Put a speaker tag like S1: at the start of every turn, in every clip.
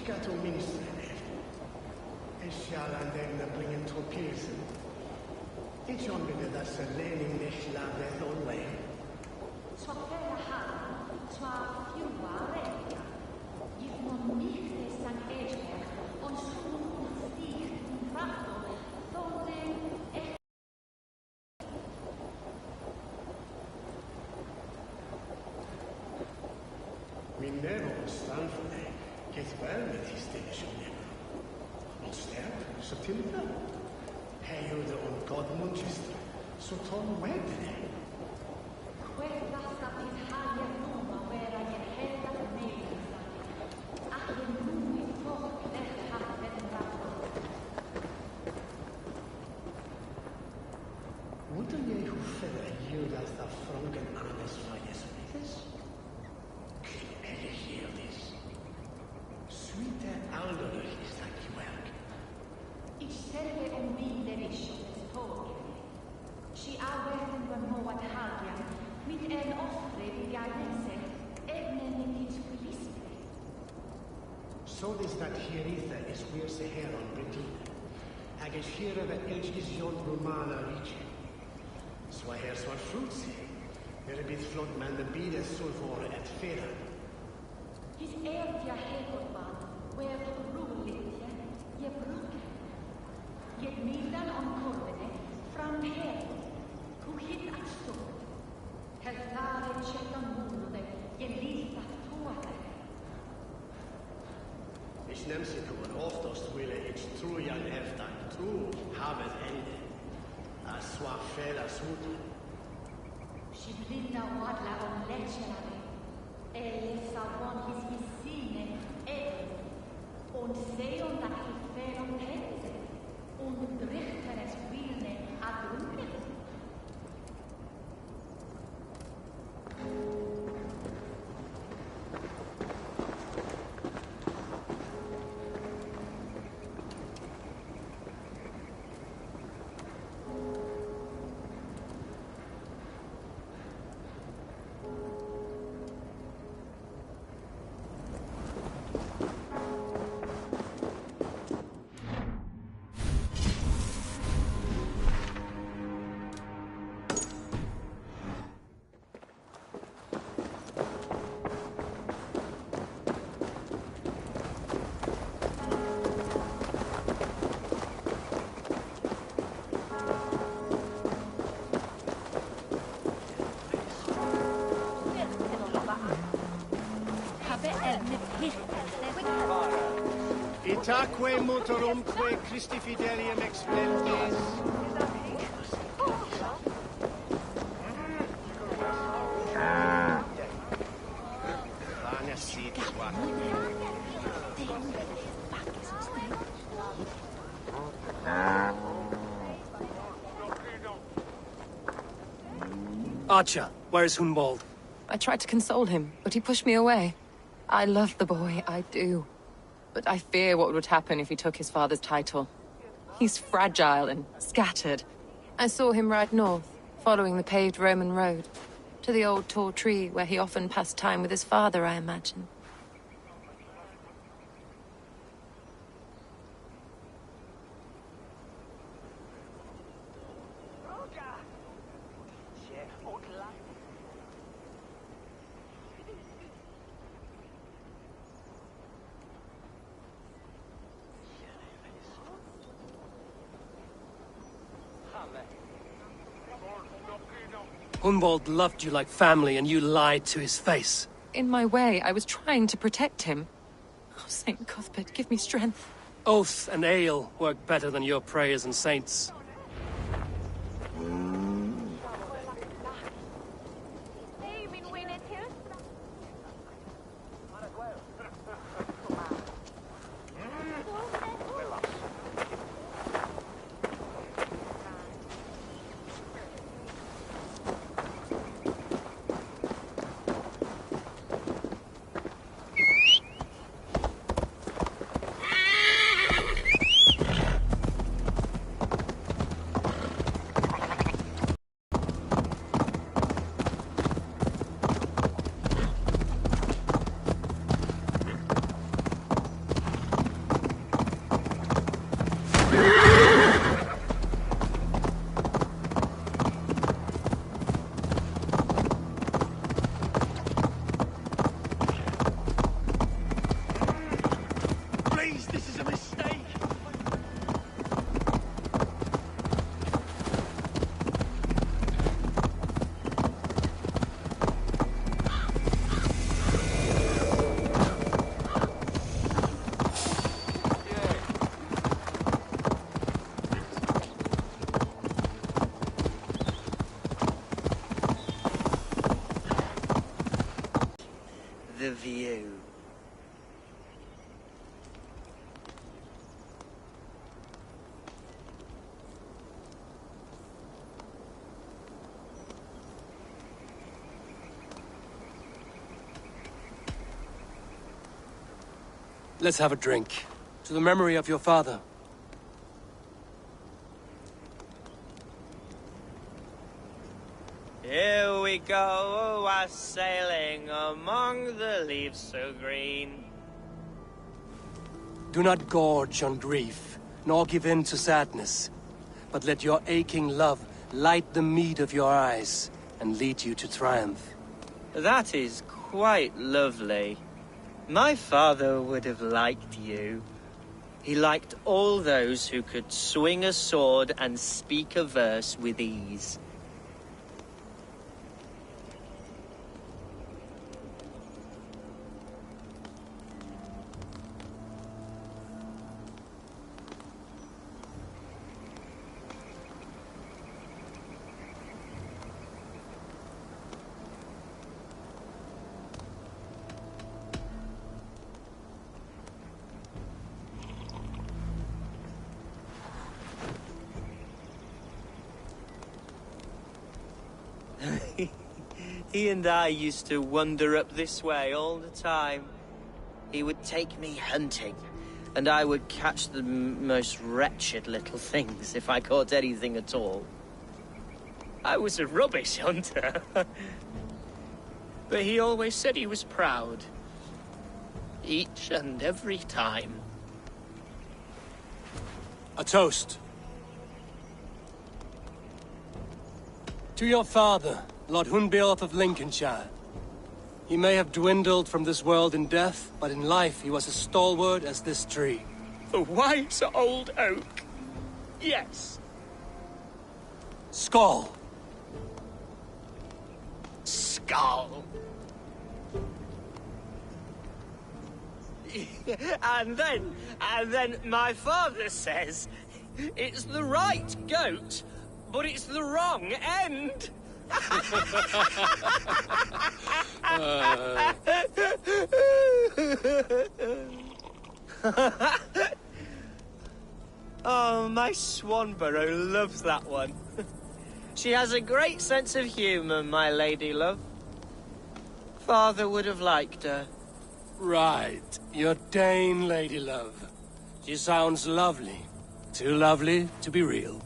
S1: ska till minst Esjalanden bringen torpilsen. Ich anbinde das Lenin nicht lade only.
S2: Swafela ha, swa fiua regia. If non nicht es an Eger, on sum stig trafto, donde
S1: Min nerver stand för dig. Get väl med tidsstationen. Och sterk, så tillfälle. Här gjorde om God Manchester, så Tom vägde dig.
S2: questa sapitalia noma vera in hella mesa. Ach, in lui toch der hat vendrato.
S1: Wonder ye who fella Judas the Franken Annes Fires with us? Can you hear this? Sweeter Alderich is that you work.
S2: Ich serve umide vishones tågen. Si avverten var något halja, mit en offre vigannelse, ävnen i tids PELISTRIIMI.
S1: So this that Hieritha is where Sahara on Britain. Hagish here that Elch is yon Romana region. So I hear what fruits say. There a bit float man the bead as sulfur at Fera.
S2: His ertia hegelman, where roelitje, je bruke. Je milan on korvene, fram her, who hit at stort. Heltare tjetan munode, je lita toate.
S1: Ich nehm sie kommen oftast wille ich trujan heftan tru havet ende. A swa fela suta.
S2: Si blinda wadla on lecerare, elesa von his visine, und seon dat he felon tense, und drichteres wilne ad runket.
S1: Itaque motorumque Christi fidelium explendis. Vana sit swat.
S3: Archer, where's Hunwald?
S4: I tried to console him, but he pushed me away. I love the boy, I do. But I fear what would happen if he took his father's title. He's fragile and scattered. I saw him ride north, following the paved Roman road. To the old tall tree where he often passed time with his father, I imagine.
S3: Hunwald loved you like family and you lied to his face.
S4: In my way, I was trying to protect him. Oh, Saint Cuthbert, give me strength.
S3: Oath and ale work better than your prayers and saints.
S5: the view.
S3: Let's have a drink. To the memory of your father.
S5: Here we go, a-sailing among the leaves so green.
S3: Do not gorge on grief, nor give in to sadness, but let your aching love light the mead of your eyes and lead you to triumph.
S5: That is quite lovely. My father would have liked you. He liked all those who could swing a sword and speak a verse with ease. He and I used to wander up this way all the time. He would take me hunting, and I would catch the most wretched little things if I caught anything at all. I was a rubbish hunter. But he always said he was proud. Each and every time.
S3: A toast. To your father, Lord Hunbeorth of Lincolnshire. He may have dwindled from this world in death, but in life he was as stalwart as this tree.
S5: The wise old oak. Yes.
S3: Skull.
S5: Skull. And then my father says, it's the right goat, but it's the wrong end. Oh, my Swanborough loves that one. She has a great sense of humour, my lady love. Father would have liked her.
S3: Right, your Dane lady love. She sounds lovely. Too lovely to be real.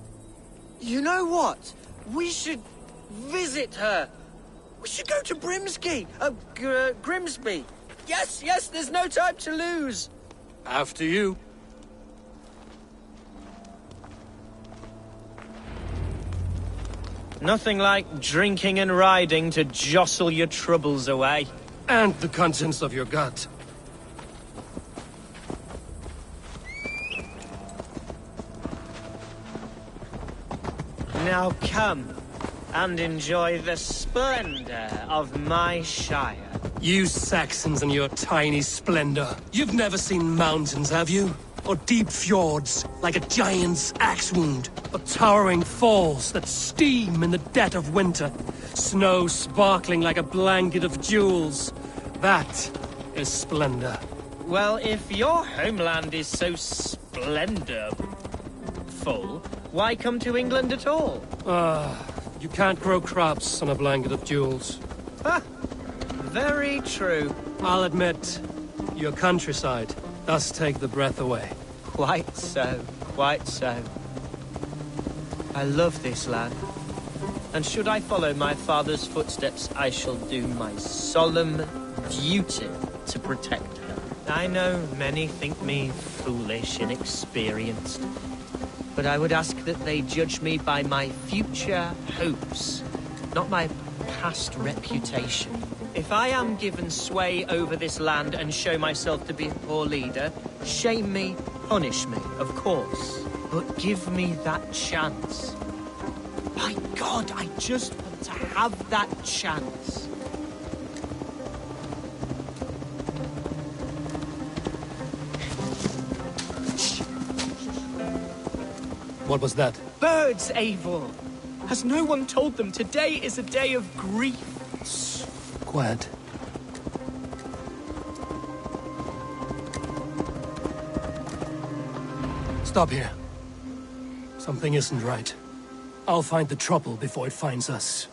S5: You know what? We should visit her. We should go to Grimsby. Yes, there's no time to lose.
S3: After you.
S5: Nothing like drinking and riding to jostle your troubles away.
S3: And the contents of your gut.
S5: Now come and enjoy the splendor of my shire.
S3: You Saxons and your tiny splendor. You've never seen mountains, have you? Or deep fjords, like a giant's axe wound. Or towering falls that steam in the dead of winter. Snow sparkling like a blanket of jewels. That is splendor.
S5: Well, if your homeland is so splendorful, why come to England at all?
S3: You can't grow crops on a blanket of jewels.
S5: Ha! Very true.
S3: I'll admit, your countryside does take the breath away.
S5: Quite so, quite so. I love this land. And should I follow my father's footsteps, I shall do my solemn duty to protect her. I know many think me foolish, inexperienced. But I would ask that they judge me by my future hopes, not my past reputation. If I am given sway over this land and show myself to be a poor leader, shame me, punish me, of course. But give me that chance. By God, I just want to have that chance.
S3: What was that?
S5: Birds, Eivor! Has no one told them today is a day of grief?
S3: Quiet. Stop here. Something isn't right. I'll find the trouble before it finds us.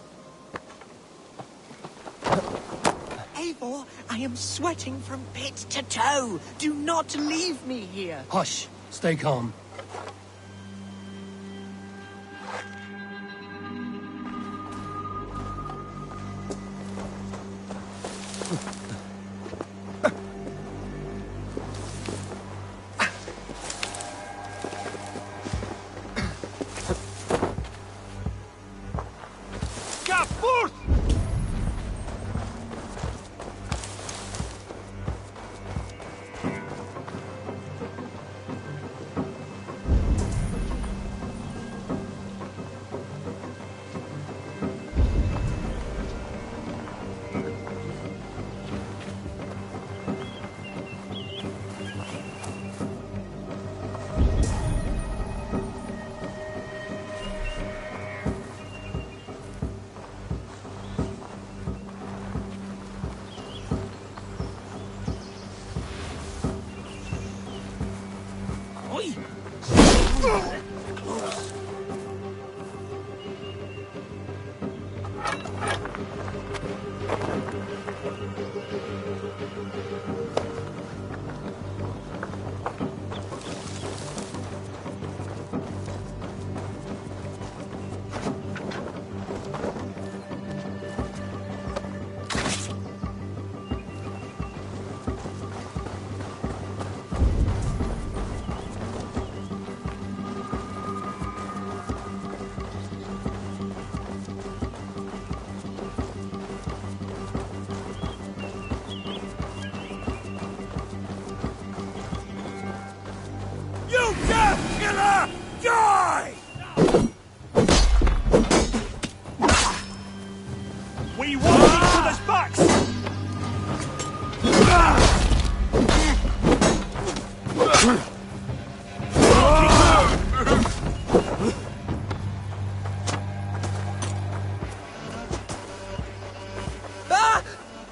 S5: Eivor, I am sweating from pit to toe. Do not leave me here.
S3: Hush. Stay calm.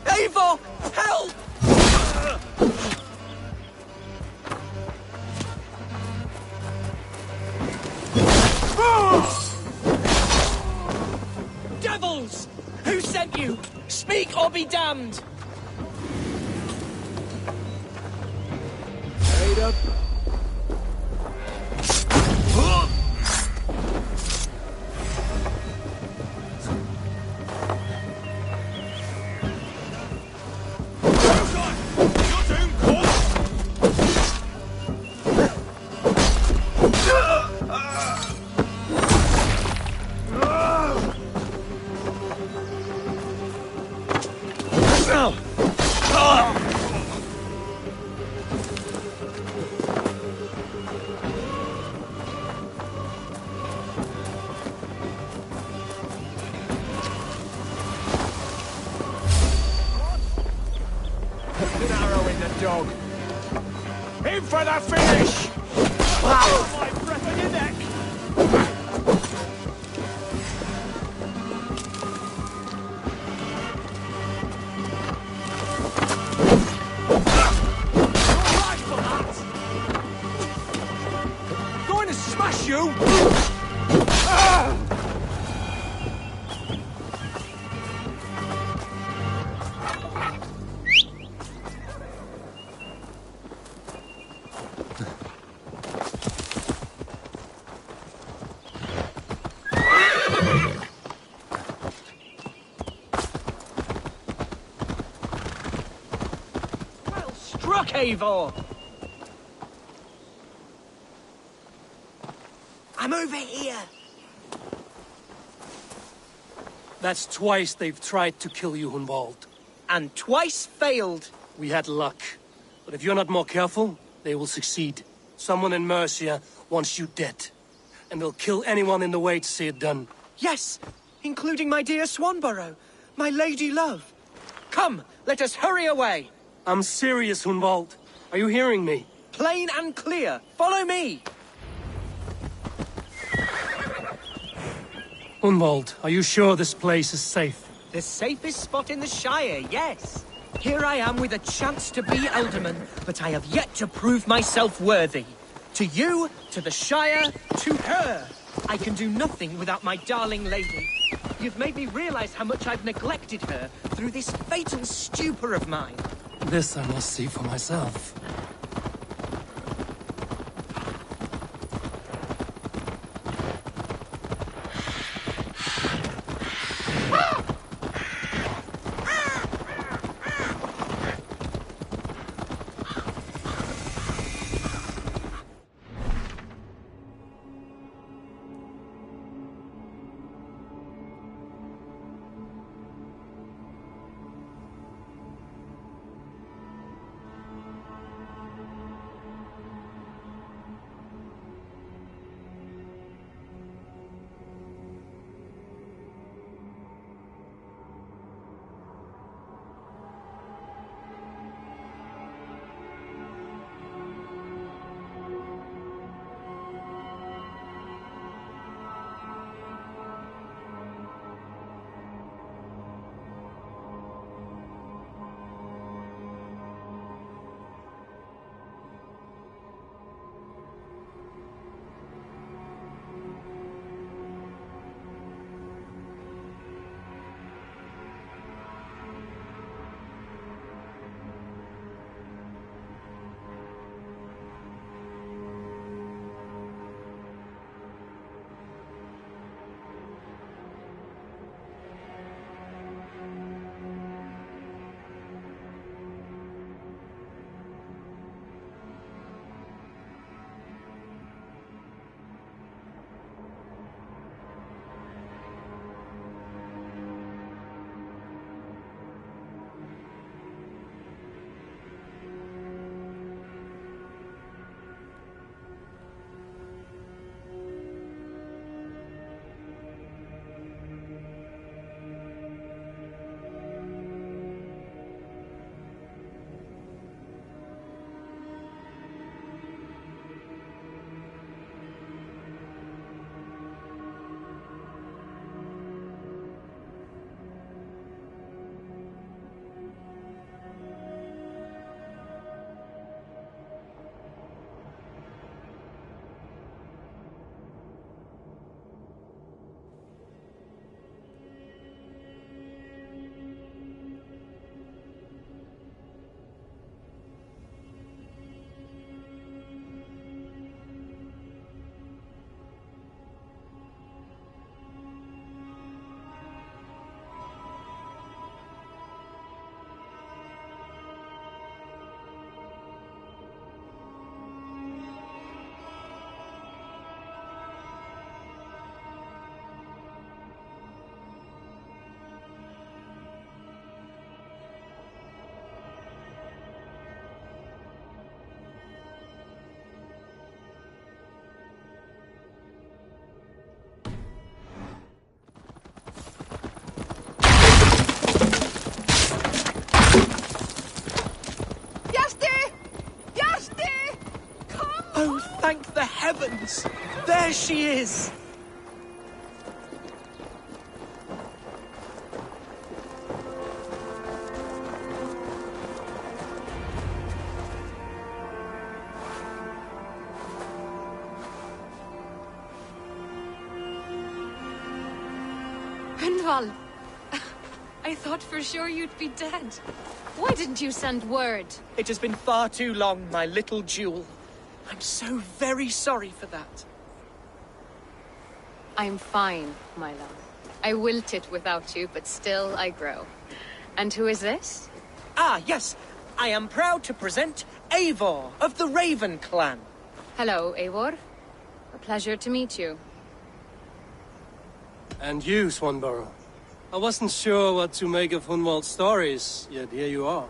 S5: Eivor, help! Devils! Who sent you? Speak or be damned!
S1: Straight up.
S6: Dog. In for the finish! Oh, my breath on your neck! Alright for that! Going to smash you!
S5: Struck, Eivor! I'm over here!
S3: That's twice they've tried to kill you, Hunwald.
S5: And twice failed.
S3: We had luck. But if you're not more careful, they will succeed. Someone in Mercia wants you dead. And they'll kill anyone in the way to see it done.
S5: Yes, including my dear Swanborough, my lady love. Come, let us hurry away.
S3: I'm serious, Hunwald. Are you hearing me?
S5: Plain and clear. Follow me.
S3: Hunwald, are you sure this place is safe?
S5: The safest spot in the Shire, yes. Here I am with a chance to be Alderman, but I have yet to prove myself worthy. To you, to the Shire, to her! I can do nothing without my darling lady. You've made me realize how much I've neglected her through this fatal stupor of mine.
S3: This I must see for myself.
S5: Thank the heavens! There she is!
S4: Gunvald! I thought for sure you'd be dead. Why didn't you send word?
S5: It has been far too long, my little jewel. I'm so very sorry for that.
S4: I'm fine, my love. I wilted without you, but still I grow. And who is this?
S5: Ah, yes. I am proud to present Eivor of the Raven clan.
S4: Hello, Eivor. A pleasure to meet you.
S3: And you, Swanborough. I wasn't sure what to make of Hunwald's stories, yet here you are.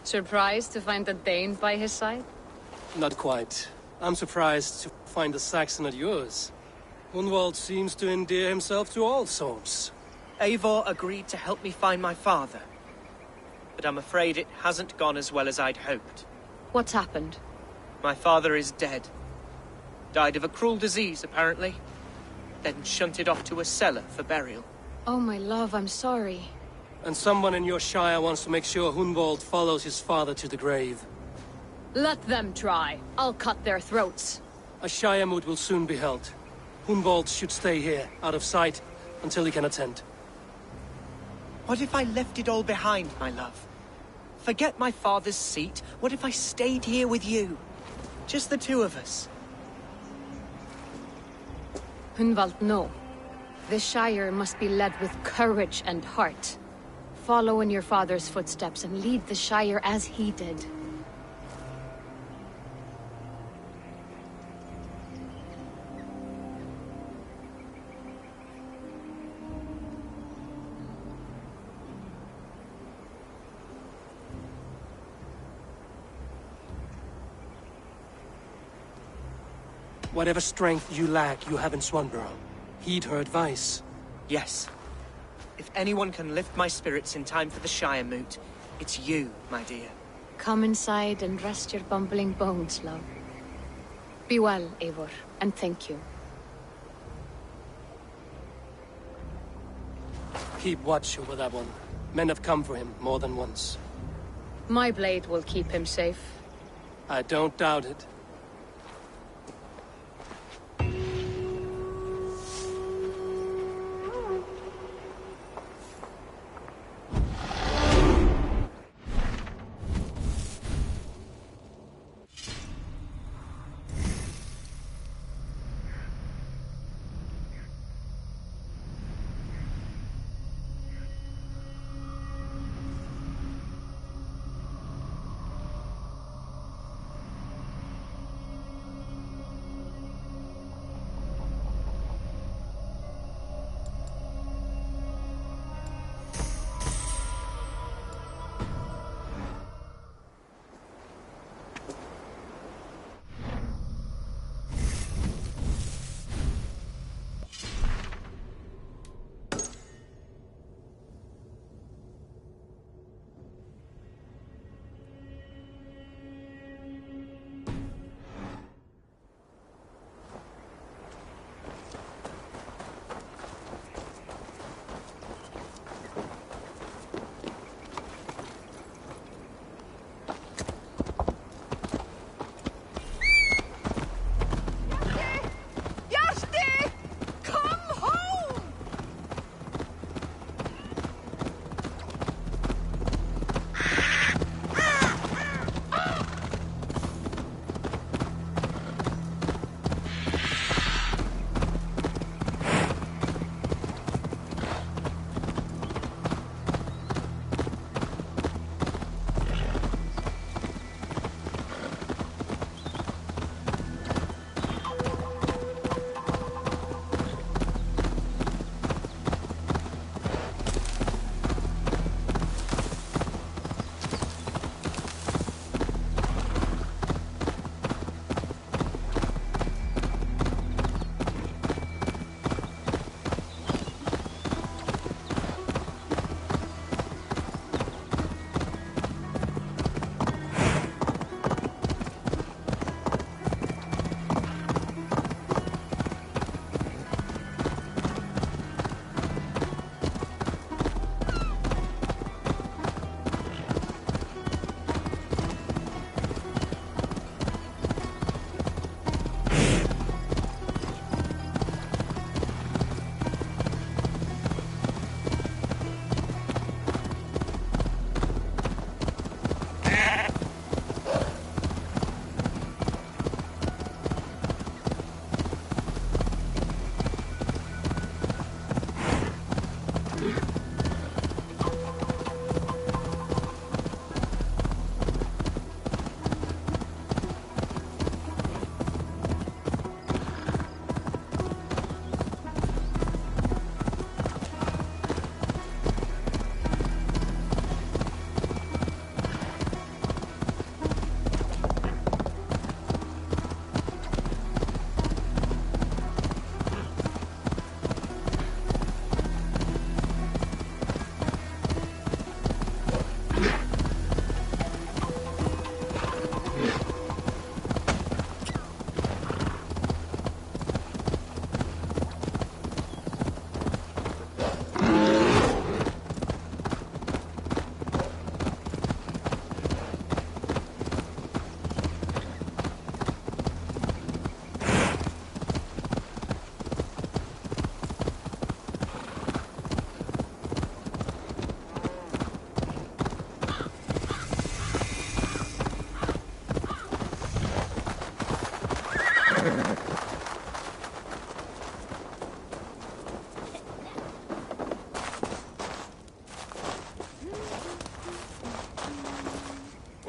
S4: Surprised to find a Dane by his side?
S3: Not quite. I'm surprised to find a Saxon at yours. Hunwald seems to endear himself to all sorts.
S5: Eivor agreed to help me find my father. But I'm afraid it hasn't gone as well as I'd hoped.
S4: What's happened?
S5: My father is dead. Died of a cruel disease, apparently. Then shunted off to a cellar for burial.
S4: Oh, my love, I'm sorry.
S3: And someone in your shire wants to make sure Hunwald follows his father to the grave.
S7: Let them try. I'll cut their throats.
S3: A Shire moot will soon be held. Hunwald should stay here, out of sight, until he can attend.
S5: What if I left it all behind, my love? Forget my father's seat. What if I stayed here with you? Just the two of us.
S7: Hunwald, no. The Shire must be led with courage and heart. Follow in your father's footsteps and lead the Shire as he did.
S3: Whatever strength you lack, you have in Swanborough. Heed her advice.
S5: Yes. If anyone can lift my spirits in time for the Shire moot, it's you, my dear.
S7: Come inside and rest your bumbling bones, love. Be well, Eivor, and thank you.
S3: Keep watch over that one. Men have come for him more than once.
S7: My blade will keep him safe.
S3: I don't doubt it.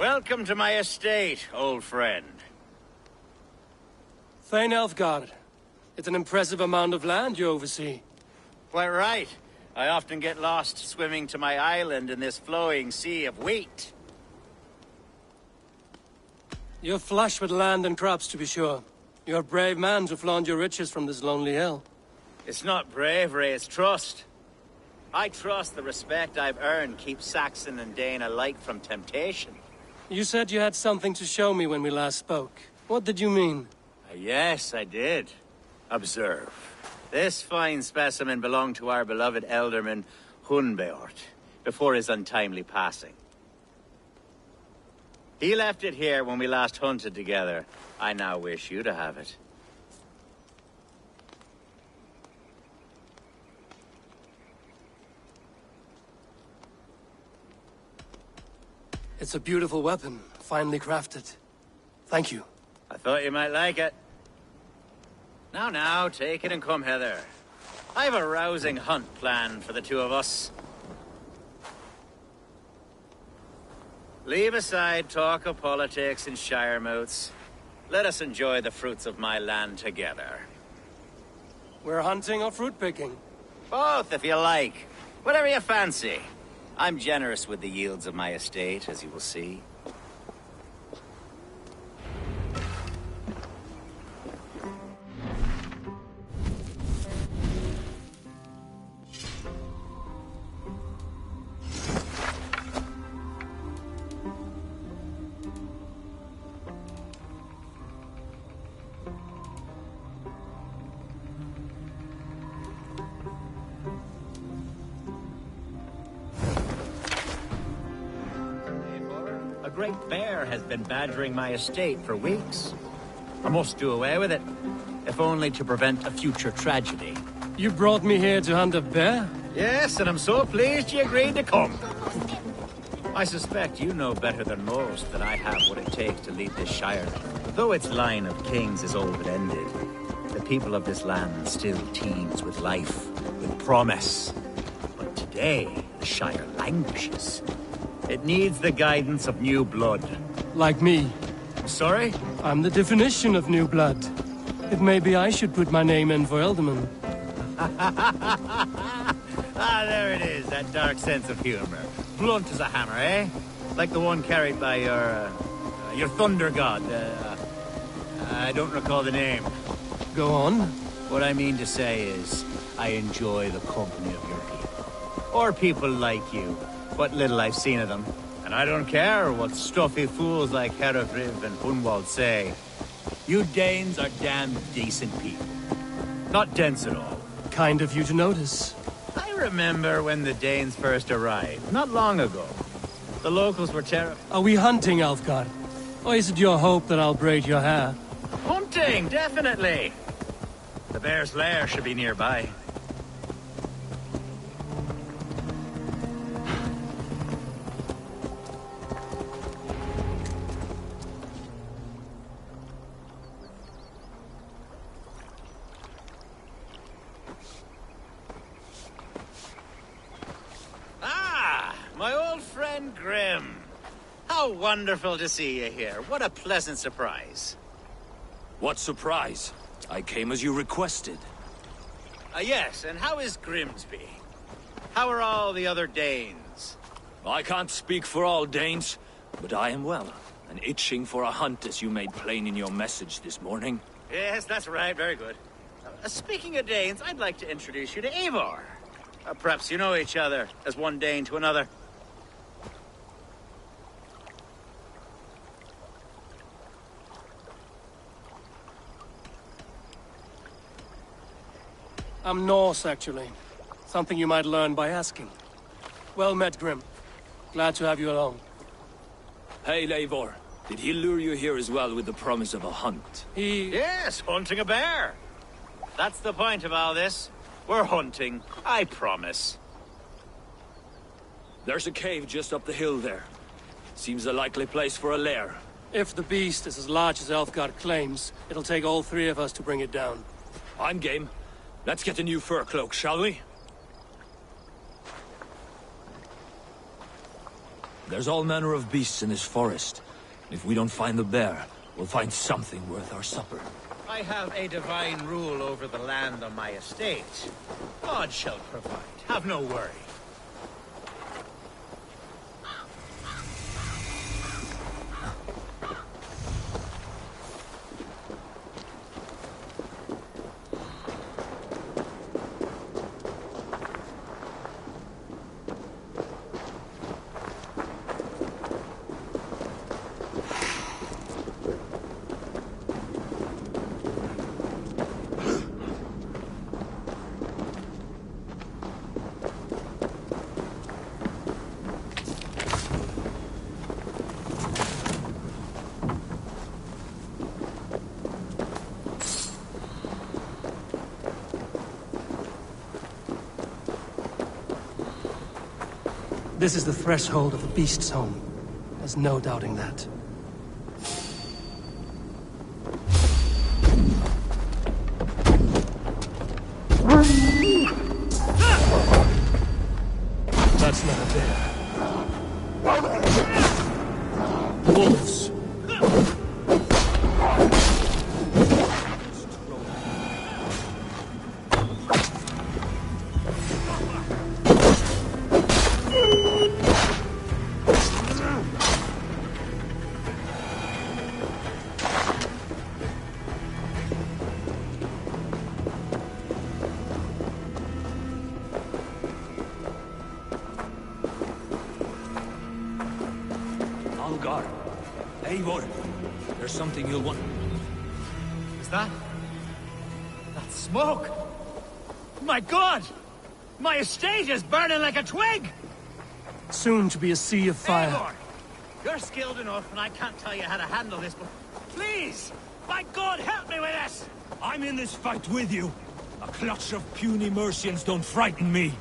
S6: Welcome to my estate, old friend.
S3: Thane Elfgard. It's an impressive amount of land you oversee.
S6: Quite right. I often get lost swimming to my island in this flowing sea of wheat.
S3: You're flush with land and crops, to be sure. You're a brave man to flaunt your riches from this lonely hill.
S6: It's not bravery, it's trust. I trust the respect I've earned keeps Saxon and Dane alike from temptation.
S3: You said you had something to show me when we last spoke. What did you mean?
S6: Yes, I did. Observe. This fine specimen belonged to our beloved elderman, Hunbeort, before his untimely passing. He left it here when we last hunted together. I now wish you to have it.
S3: It's a beautiful weapon, finely crafted. Thank you.
S6: I thought you might like it. Now, take it and come hither. I've a rousing hunt planned for the two of us. Leave aside talk of politics and shire moats. Let us enjoy the fruits of my land together.
S3: We're hunting or fruit picking?
S6: Both, if you like. Whatever you fancy. I'm generous with the yields of my estate, as you will see. A great bear has been badgering my estate for weeks. I must do away with it, if only to prevent a future tragedy.
S3: You brought me here to hunt a bear?
S6: Yes, and I'm so pleased you agreed to come. I suspect you know better than most that I have what it takes to lead this shire. Though its line of kings is old and ended, the people of this land still teems with life, with promise. But today, the shire languishes. It needs the guidance of new blood.
S3: Like me.
S6: Sorry?
S3: I'm the definition of new blood. If maybe I should put my name in for Elderman.
S6: There it is, that dark sense of humor. Blunt as a hammer, eh? Like the one carried by your thunder god. I don't recall the name.
S3: Go on.
S6: What I mean to say is, I enjoy the company of your people. Or people like you. What little I've seen of them. And I don't care what stuffy fools like Herefriv and Hunwald say. You Danes are damn decent people. Not dense at all.
S3: Kind of you to notice.
S6: I remember when the Danes first arrived, not long ago. The locals were terrified.
S3: Are we hunting, Alfgard? Or is it your hope that I'll braid your hair?
S6: Hunting, definitely! The bear's lair should be nearby. My old friend Grim. How wonderful to see you here. What a pleasant surprise.
S8: What surprise? I came as you requested.
S6: Yes, and how is Grimsby? How are all the other Danes?
S8: I can't speak for all Danes, but I am well, and itching for a hunt as you made plain in your message this morning.
S6: Yes, that's right. Very good. Speaking of Danes, I'd like to introduce you to Eivor. Perhaps you know each other, as one Dane to another.
S3: I'm Norse, actually. Something you might learn by asking. Well met, Grim. Glad to have you along.
S8: Hey, Eivor. Did he lure you here as well with the promise of a hunt?
S6: Yes, hunting a bear. That's the point of all this. We're hunting, I promise.
S8: There's a cave just up the hill there. Seems a likely place for a lair.
S3: If the beast is as large as Elfgard claims, it'll take all three of us to bring it down.
S8: I'm game. Let's get a new fur cloak, shall we? There's all manner of beasts in this forest. If we don't find the bear, we'll find something worth our supper.
S6: I have a divine rule over the land on my estate. God shall provide. Have no worry.
S3: This is the threshold of the beast's home. There's no doubting that. That's not a bear. Wolves.
S8: There's something you'll want.
S6: Is that smoke? My God! My estate is burning like a twig!
S3: Soon to be a sea of fire.
S6: Eivor, you're skilled enough, and I can't tell you how to handle this, but please! My God, help me with this!
S8: I'm in this fight with you. A clutch of puny Mercians don't frighten me.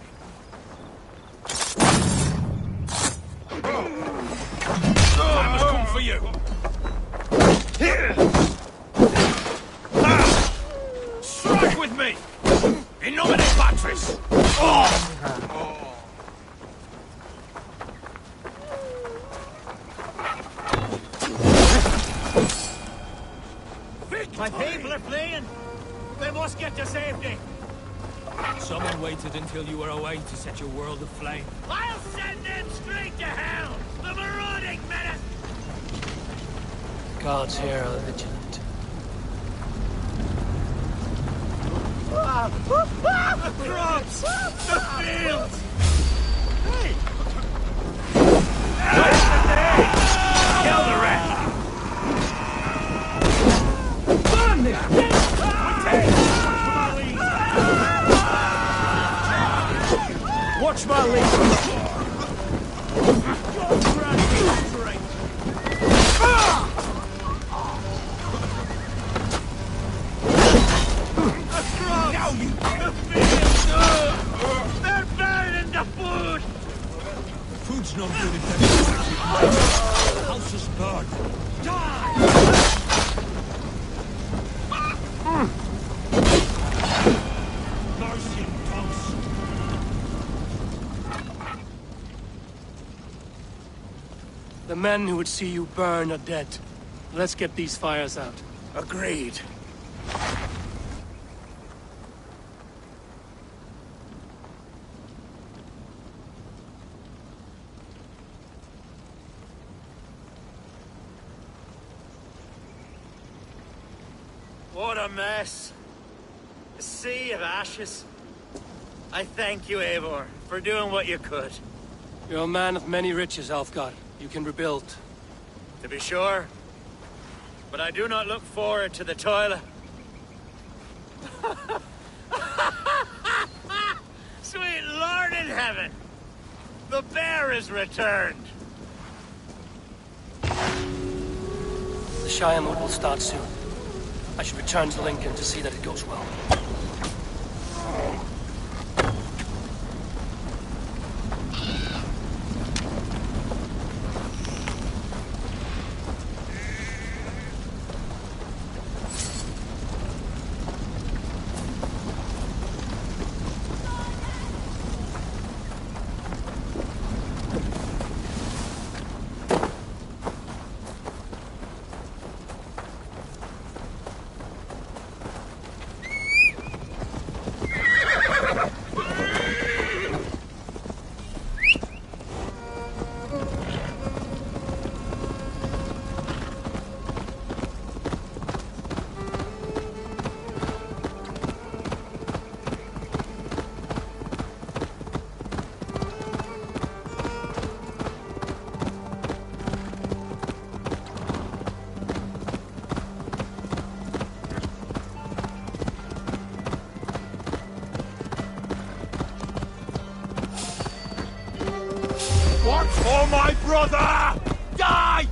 S8: I must come for you. Strike with me! In nomine Patris!
S6: My people are fleeing! They must get to safety!
S8: Someone waited until you were away to set your world aflame.
S6: I'll send them straight to hell! The marauding menace!
S3: The gods here are vigilant.
S6: The crops! The fields! Hey!
S8: Kill the rest! Burn them! Watch my lead!
S6: Now you... They're burning the food!
S8: Food's no good if they're... The house is burned. Die! Mercy, dogs!
S3: The men who would see you burn are dead. Let's get these fires out.
S6: Agreed. What a mess. A sea of ashes. I thank you, Eivor, for doing what you could.
S3: You're a man of many riches, Alfgar. You can rebuild.
S6: To be sure. But I do not look forward to the toil. Sweet Lord in heaven! The bear is returned!
S3: The Shiremood will start soon. I should return to Lincoln to see that it goes well.
S8: What for my brother? Die!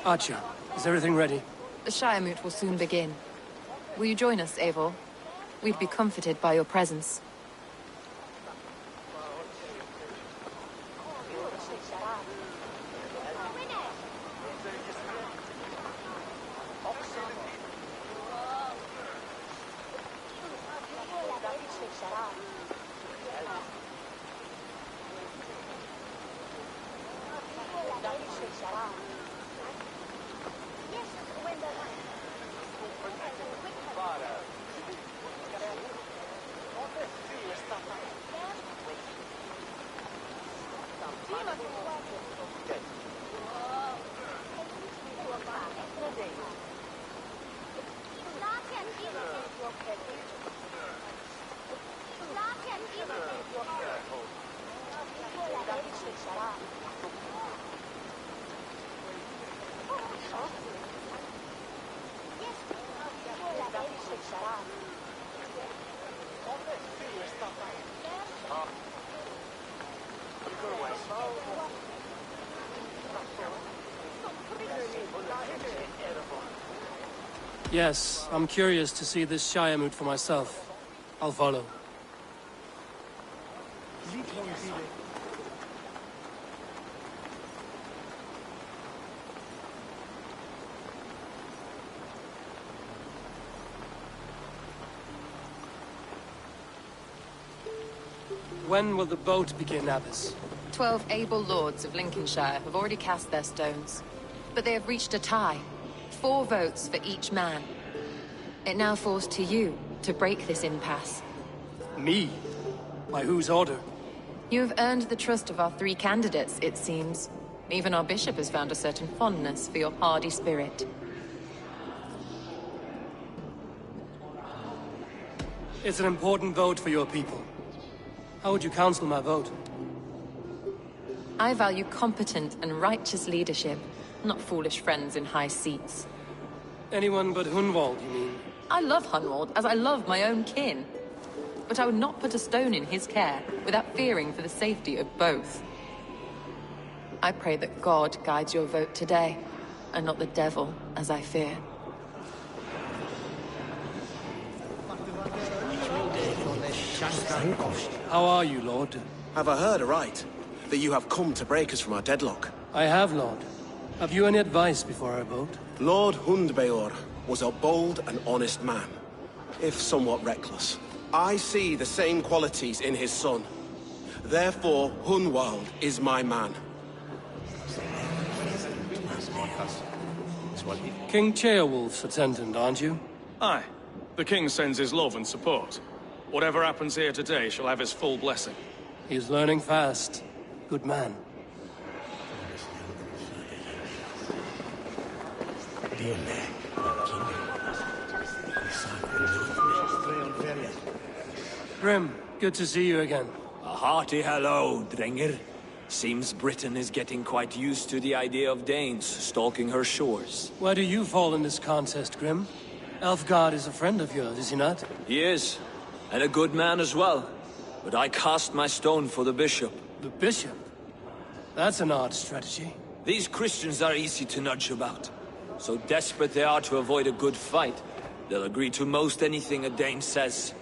S3: Archer, is everything ready?
S4: The Shire Moot will soon begin. Will you join us, Eivor? We'd be comforted by your presence.
S3: Yes, I'm curious to see this Shire Moot for myself. I'll follow. When will the boat begin, Abbess?
S4: 12 able lords of Lincolnshire have already cast their stones, but they have reached a tie. 4 votes for each man. It now falls to you to break this impasse.
S3: Me? By whose order?
S4: You have earned the trust of our 3 candidates, it seems. Even our bishop has found a certain fondness for your hardy spirit.
S3: It's an important vote for your people. How would you counsel my vote?
S4: I value competent and righteous leadership, not foolish friends in high seats.
S3: Anyone but Hunwald, you mean?
S4: I love Hunwald, as I love my own kin. But I would not put a stone in his care without fearing for the safety of both. I pray that God guides your vote today, and not the devil, as I fear.
S3: How are you, Lord?
S9: Have I heard aright? That you have come to break us from our deadlock?
S3: I have, Lord. Have you any advice before I vote?
S9: Lord Hundbeor was a bold and honest man, if somewhat reckless. I see the same qualities in his son. Therefore, Hunwald is my man.
S3: King Ceolwulf's attendant, aren't you?
S10: Aye. The king sends his love and support. Whatever happens here today shall have his full blessing.
S3: He's learning fast. Good man. Grim, good to see you again.
S8: A hearty hello, Drenger. Seems Britain is getting quite used to the idea of Danes stalking her shores.
S3: Where do you fall in this contest, Grim? Elfgard is a friend of yours, is he not?
S8: He is, and a good man as well. But I cast my stone for the bishop.
S3: The bishop? That's an odd strategy.
S8: These Christians are easy to nudge about. So desperate they are to avoid a good fight, they'll agree to most anything a Dane says.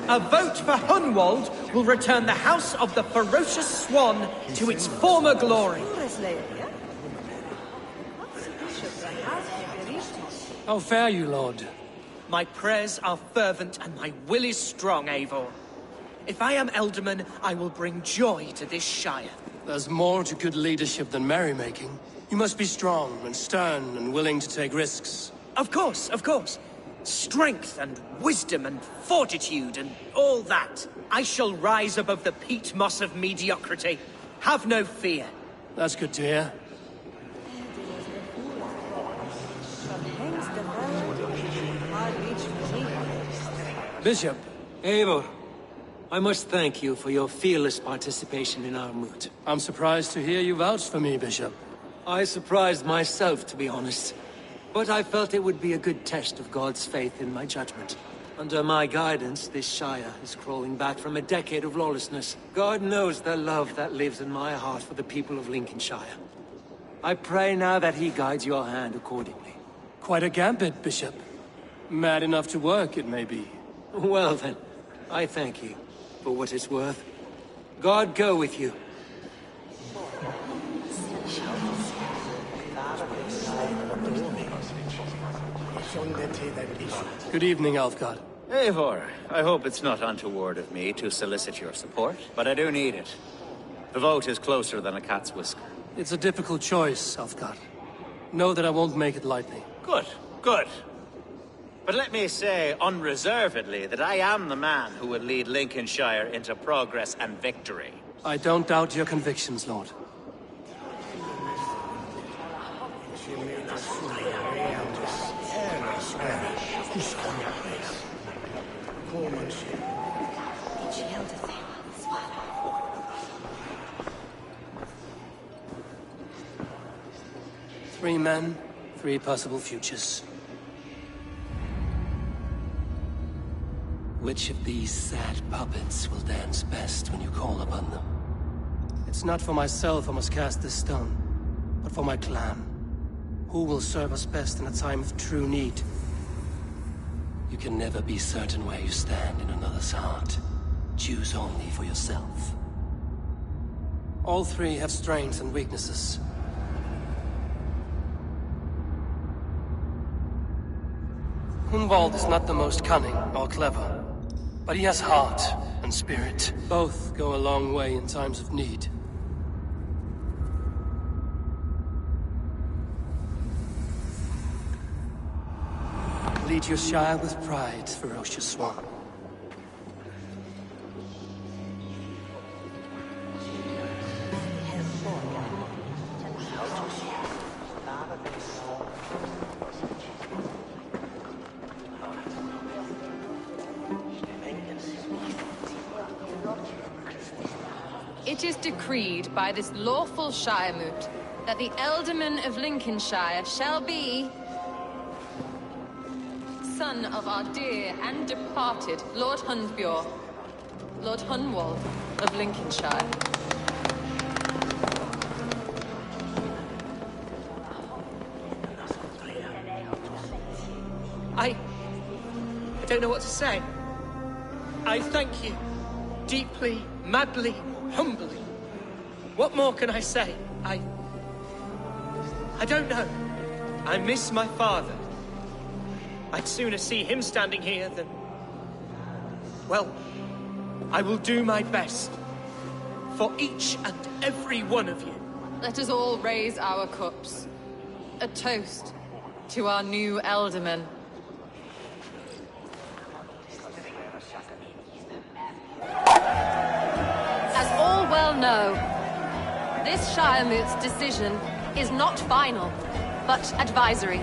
S5: A vote for Hunwald will return the House of the Ferocious Swan to its former glory.
S3: How fare you, Lord?
S5: My prayers are fervent and my will is strong, Eivor. If I am Elderman, I will bring joy to this Shire.
S3: There's more to good leadership than merrymaking. You must be strong and stern and willing to take risks.
S5: Of course, of course. Strength and wisdom and fortitude and all that. I shall rise above the peat moss of mediocrity. Have no fear.
S3: That's good to hear. Bishop.
S11: Eivor, I must thank you for your fearless participation in our moot.
S3: I'm surprised to hear you vouch for me, Bishop.
S11: I surprised myself, to be honest. But I felt it would be a good test of God's faith in my judgment. Under my guidance, this Shire is crawling back from a decade of lawlessness. God knows the love that lives in my heart for the people of Lincolnshire. I pray now that he guides your hand accordingly.
S3: Quite a gambit, Bishop. Mad enough to work, it may be.
S11: Well then, I thank you for what it's worth. God go with you.
S3: Good evening, Alfgard.
S6: Eivor, I hope it's not untoward of me to solicit your support, but I do need it. The vote is closer than a cat's whisker.
S3: It's a difficult choice, Alfgard. Know that I won't make it lightly.
S6: Good, good. But let me say unreservedly that I am the man who will lead Lincolnshire into progress and victory.
S3: I don't doubt your convictions, Lord. Three men, three possible futures. Which of these sad puppets will dance best when you call upon them? It's not for myself I must cast this stone, but for my clan. Who will serve us best in a time of true need? You can never be certain where you stand in another's heart. Choose only for yourself. All three have strengths and weaknesses. Hunwald is not the most cunning or clever, but he has heart and spirit. Both go a long way in times of need. Lead your Shire with pride, ferocious swan.
S4: It is decreed by this lawful Shire moot that the Ealdorman of Lincolnshire shall be son of our dear and departed Lord Hundbjorn, Lord Hunwald of Lincolnshire.
S5: I don't know what to say. I thank you. Deeply, madly, humbly. What more can I say? I don't know. I miss my father. I'd sooner see him standing here than... Well, I will do my best. For each and every one of you.
S4: Let us all raise our cups. A toast to our new Ealdorman. As all well know, this Shire moot's decision is not final, but advisory.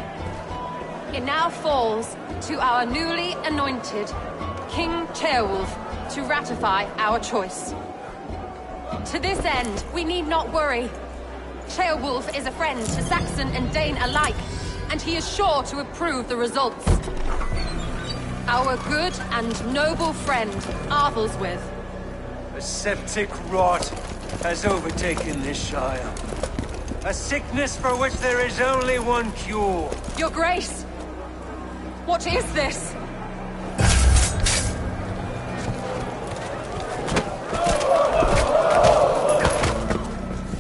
S4: It now falls to our newly anointed King Ceolwulf to ratify our choice. To this end, we need not worry. Ceolwulf is a friend to Saxon and Dane alike, and he is sure to approve the results. Our good and noble friend, Arthelswith.
S11: A septic rot has overtaken this Shire. A sickness for which there is only one cure.
S4: Your Grace! What is this?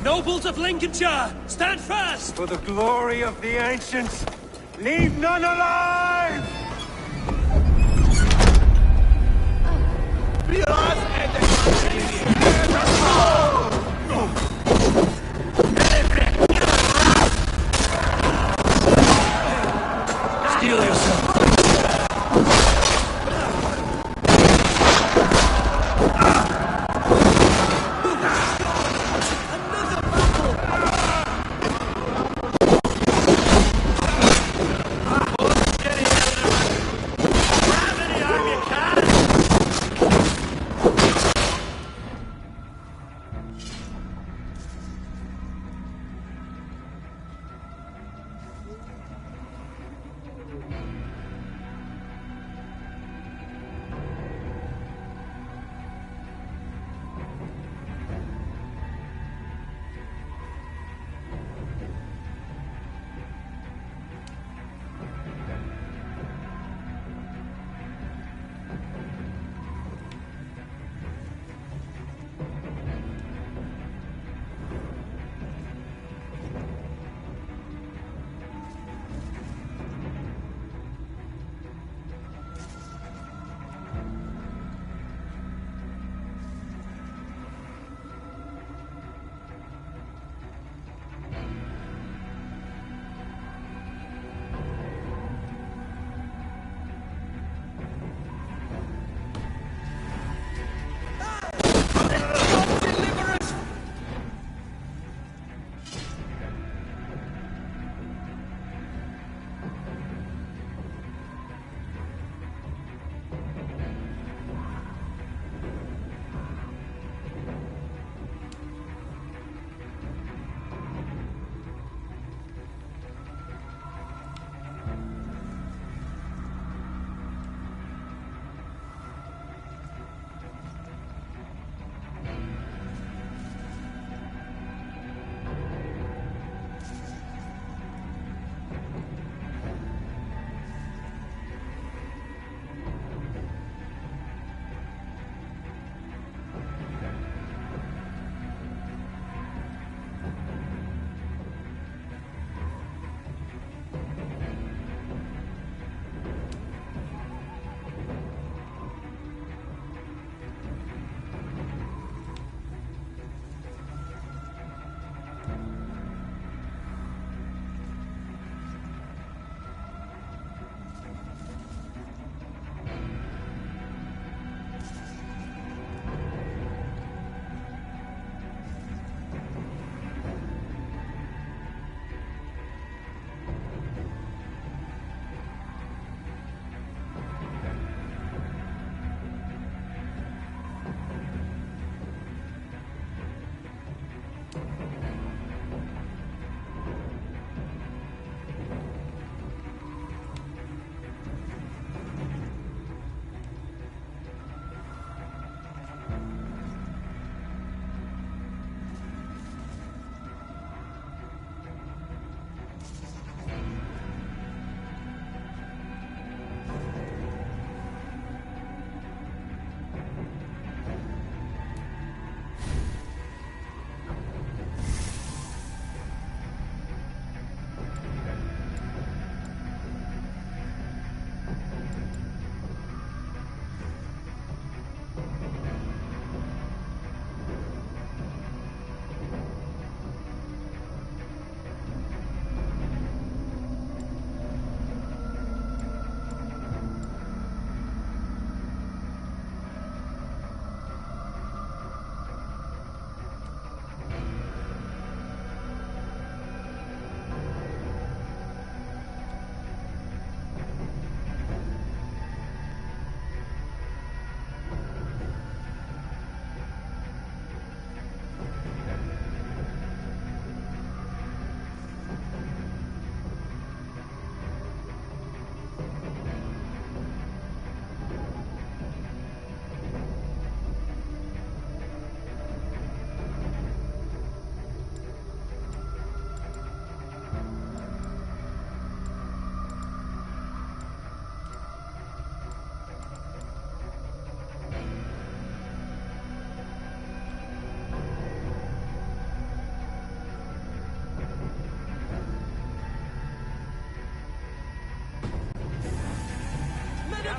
S3: Nobles of Lincolnshire, stand fast!
S11: For the glory of the ancients, leave none alive!
S3: Steel yourself!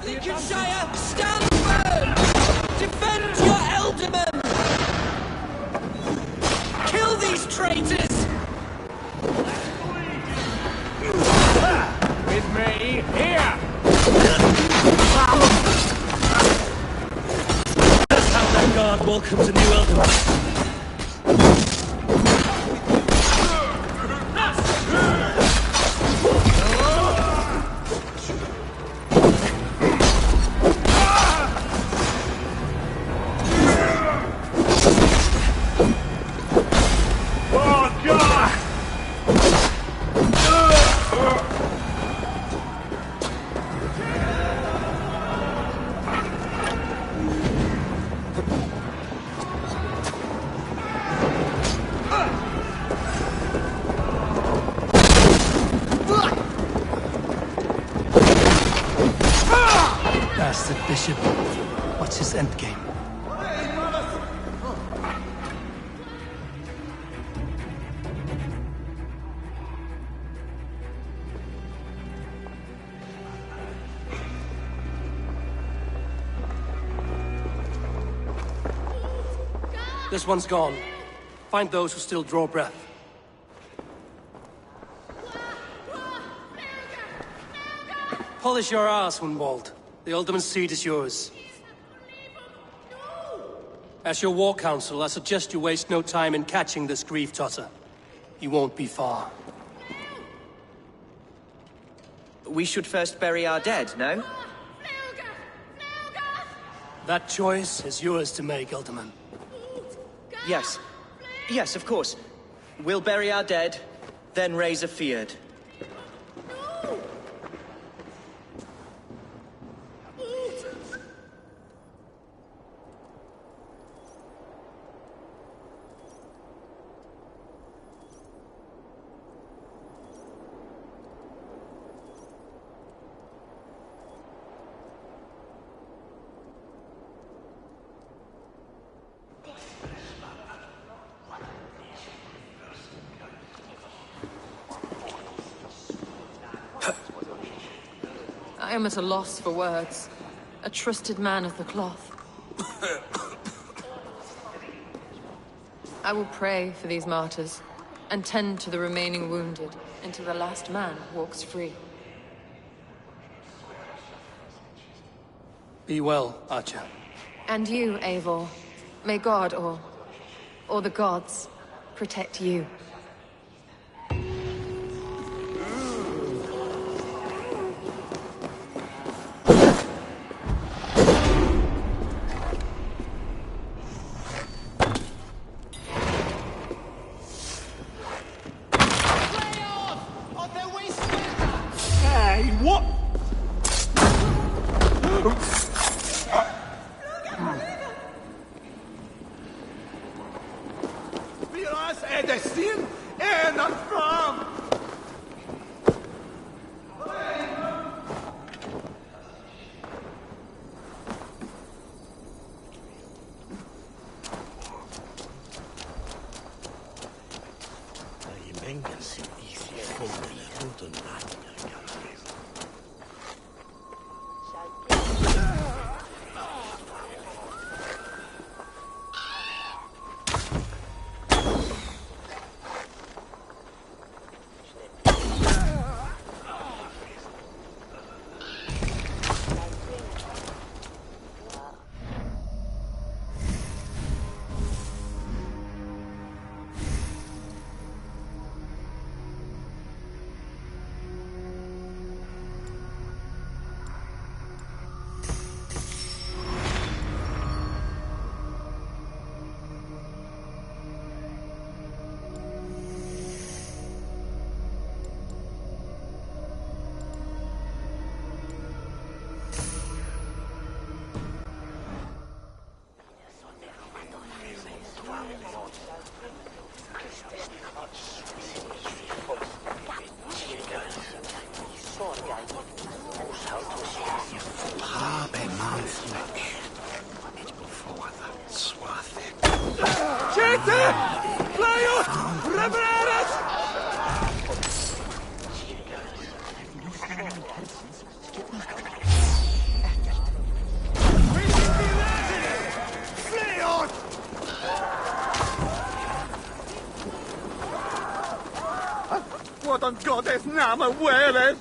S5: Lincolnshire, stand firm! Defend your ealdormen! Kill these traitors!
S6: With me, here!
S3: That's how that guard welcomes a new ealdorman. Bastard bishop. What's his endgame? This one's gone. Find those who still draw breath. Polish your ass, Hunwald. The Alderman's seat is yours. As your war council, I suggest you waste no time in catching this grief-totter. He won't be far.
S5: We should first bury our dead, no?
S3: That choice is yours to make, Alderman.
S5: Yes. Yes, of course. We'll bury our dead, then raise a feard.
S4: I am at a loss for words. A trusted man of the cloth. I will pray for these martyrs, and tend to the remaining wounded, until the last man walks free.
S3: Be well, Archer.
S4: And you, Eivor. May God, or the gods, protect you.
S6: on goddess Nama wearing.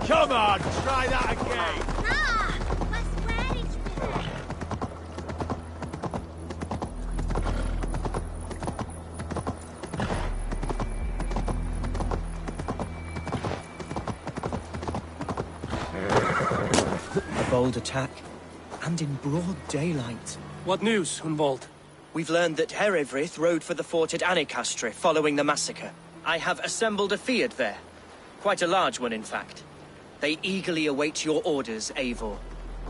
S8: Come on, try that again.
S5: A bold attack, and in broad daylight.
S3: What news, Hunwald?
S5: We've learned that Herefrith rode for the fort at Annikastre following the massacre. I have assembled a field there. Quite a large one, in fact. They eagerly await your orders, Eivor.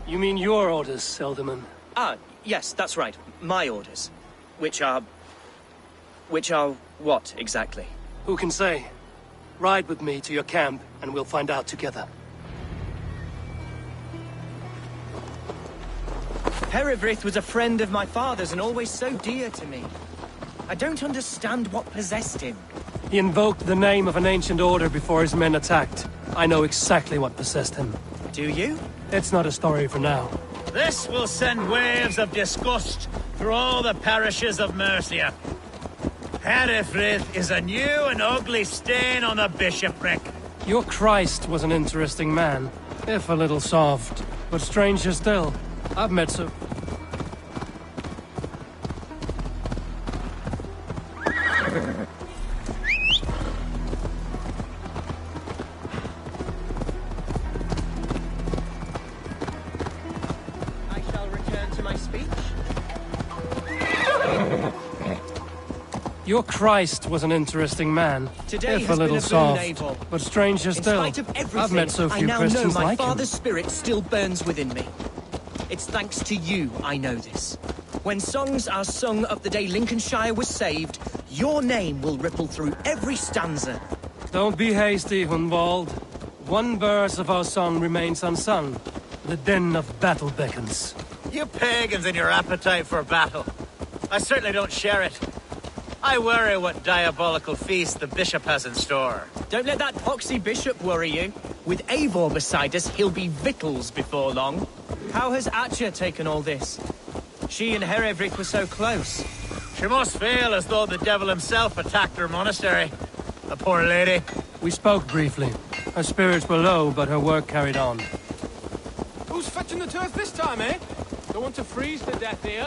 S3: You mean your orders, Elderman?
S5: Ah, yes, that's right. My orders. Which are what, exactly?
S3: Who can say? Ride with me to your camp, and we'll find out together.
S5: Herefrith was a friend of my father's and always so dear to me. I don't understand what possessed him.
S3: He invoked the name of an ancient order before his men attacked. I know exactly what possessed him.
S5: Do you?
S3: It's not a story for now.
S6: This will send waves of disgust through all the parishes of Mercia. Herefrith is a new and ugly stain on the bishopric.
S3: Your Christ was an interesting man, if a little soft. But stranger still, I've met some... Your Christ was an interesting man,
S5: Today
S3: if a
S5: has
S3: little
S5: been a
S3: soft,
S5: boon, Eivor.
S3: but stranger still.
S5: In spite of everything,
S3: I've met so few
S5: I now
S3: Christians
S5: know my
S3: like him.
S5: father's spirit still burns within me. It's thanks to you I know this. When songs are sung of the day Lincolnshire was saved, your name will ripple through every stanza.
S3: Don't be hasty, Hunwald. One verse of our song remains unsung. The din of battle beckons.
S6: You pagans and your appetite for battle. I certainly don't share it. I worry what diabolical feast the bishop has in store.
S5: Don't let that poxy bishop worry you. With Eivor beside us, he'll be victuals before long. How has Atcha taken all this? She and Herefrith were so close.
S6: She must feel as though the devil himself attacked her monastery. The poor lady.
S3: We spoke briefly. Her spirits were low, but her work carried on.
S12: Who's fetching the turf this time, eh? Don't want to freeze to death here.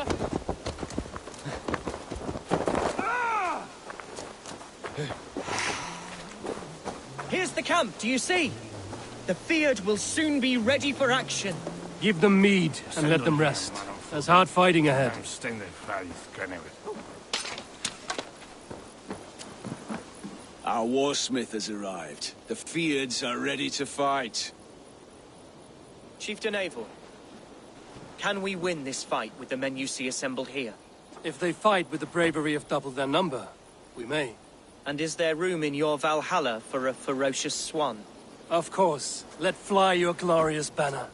S5: Here's the camp, do you see? The Fyrd will soon be ready for action.
S3: Give them mead and let them rest. There's hard fighting ahead.
S13: Our warsmith has arrived. The Fyrds are ready to fight.
S5: Chieftain Eivor, can we win this fight with the men you see assembled here?
S3: If they fight with the bravery of double their number, we may.
S5: And is there room in your Valhalla for a ferocious swan?
S3: Of course. Let fly your glorious banner.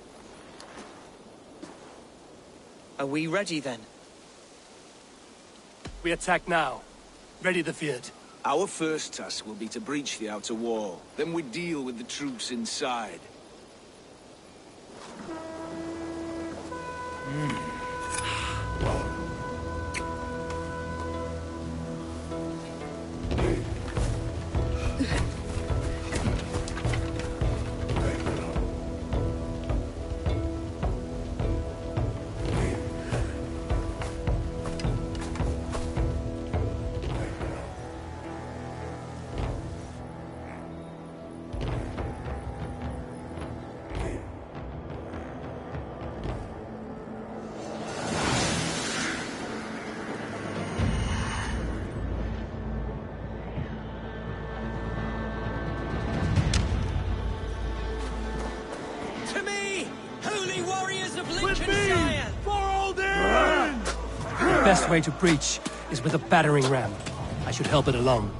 S5: Are we ready then?
S3: We attack now. Ready the Fyrd.
S13: Our first task will be to breach the outer wall. Then we deal with the troops inside.
S3: best way to breach is with a battering ram. I should help it along.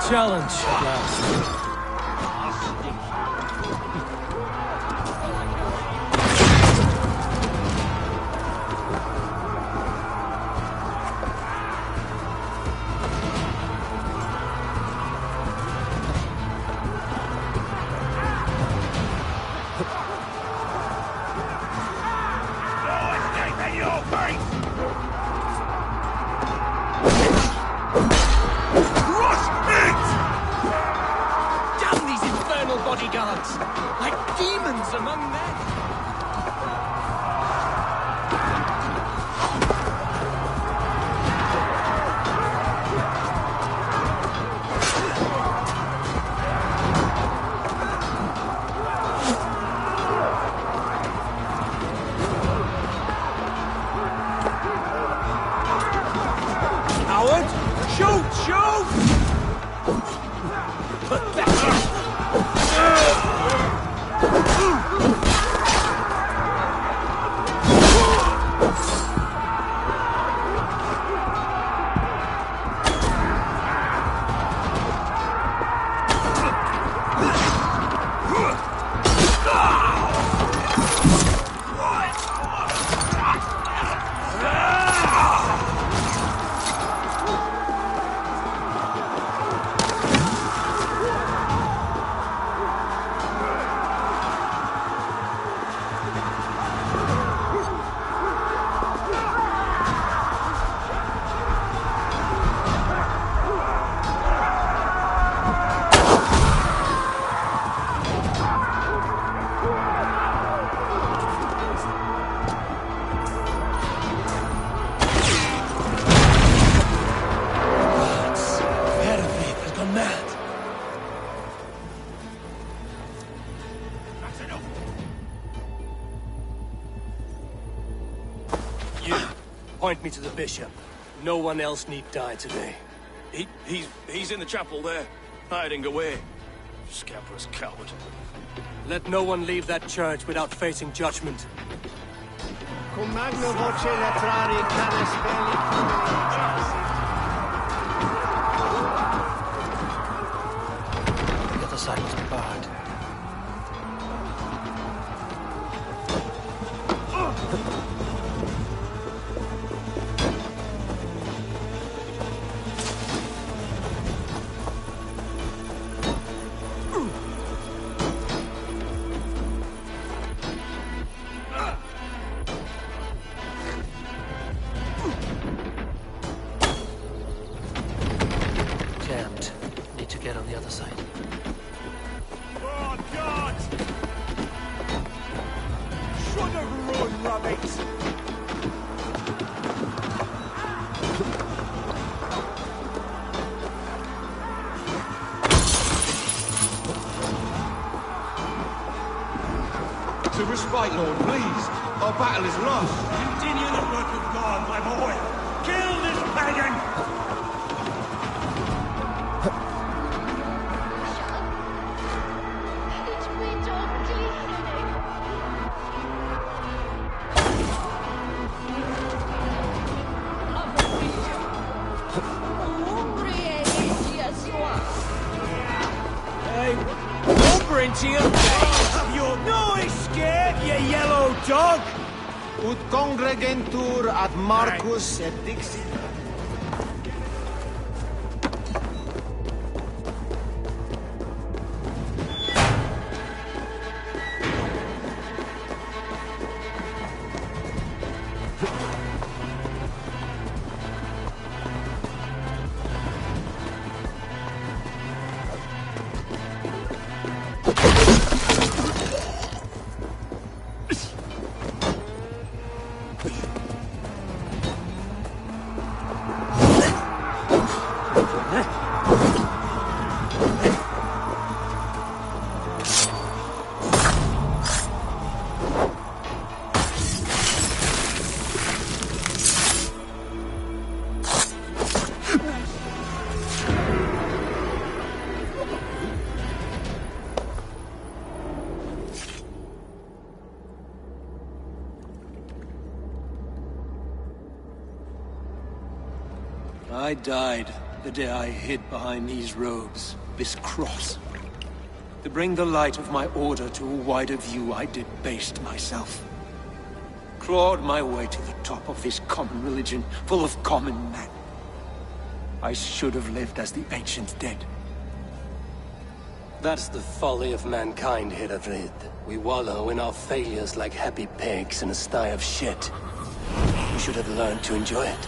S3: Challenge at last. Point me to the bishop. No one else need die today.
S10: He's in the chapel there, hiding away.
S3: Scabrous coward. Let no one leave that church without facing judgment.
S1: Cum magna voce latrari canis belli
S3: The other side was barred. Jammed. Need to get on the other side.
S13: Oh, God! Should have run, rabbit!
S14: To respite, Lord, please. Our battle is lost.
S13: Continue the work of God, my boy! Kill this pagan!
S5: Hey, over into your face!
S13: Have your no escape, you yellow dog!
S14: Ut congregentur ad Marcus et Dixit.
S11: I died the day I hid behind these robes, this cross. To bring the light of my order to a wider view, I debased myself. Clawed my way to the top of this common religion, full of common men. I should have lived as the ancient dead.
S3: That's the folly of mankind, Hiravrid. We wallow in our failures like happy pigs in a sty of shit. We should have learned to enjoy it.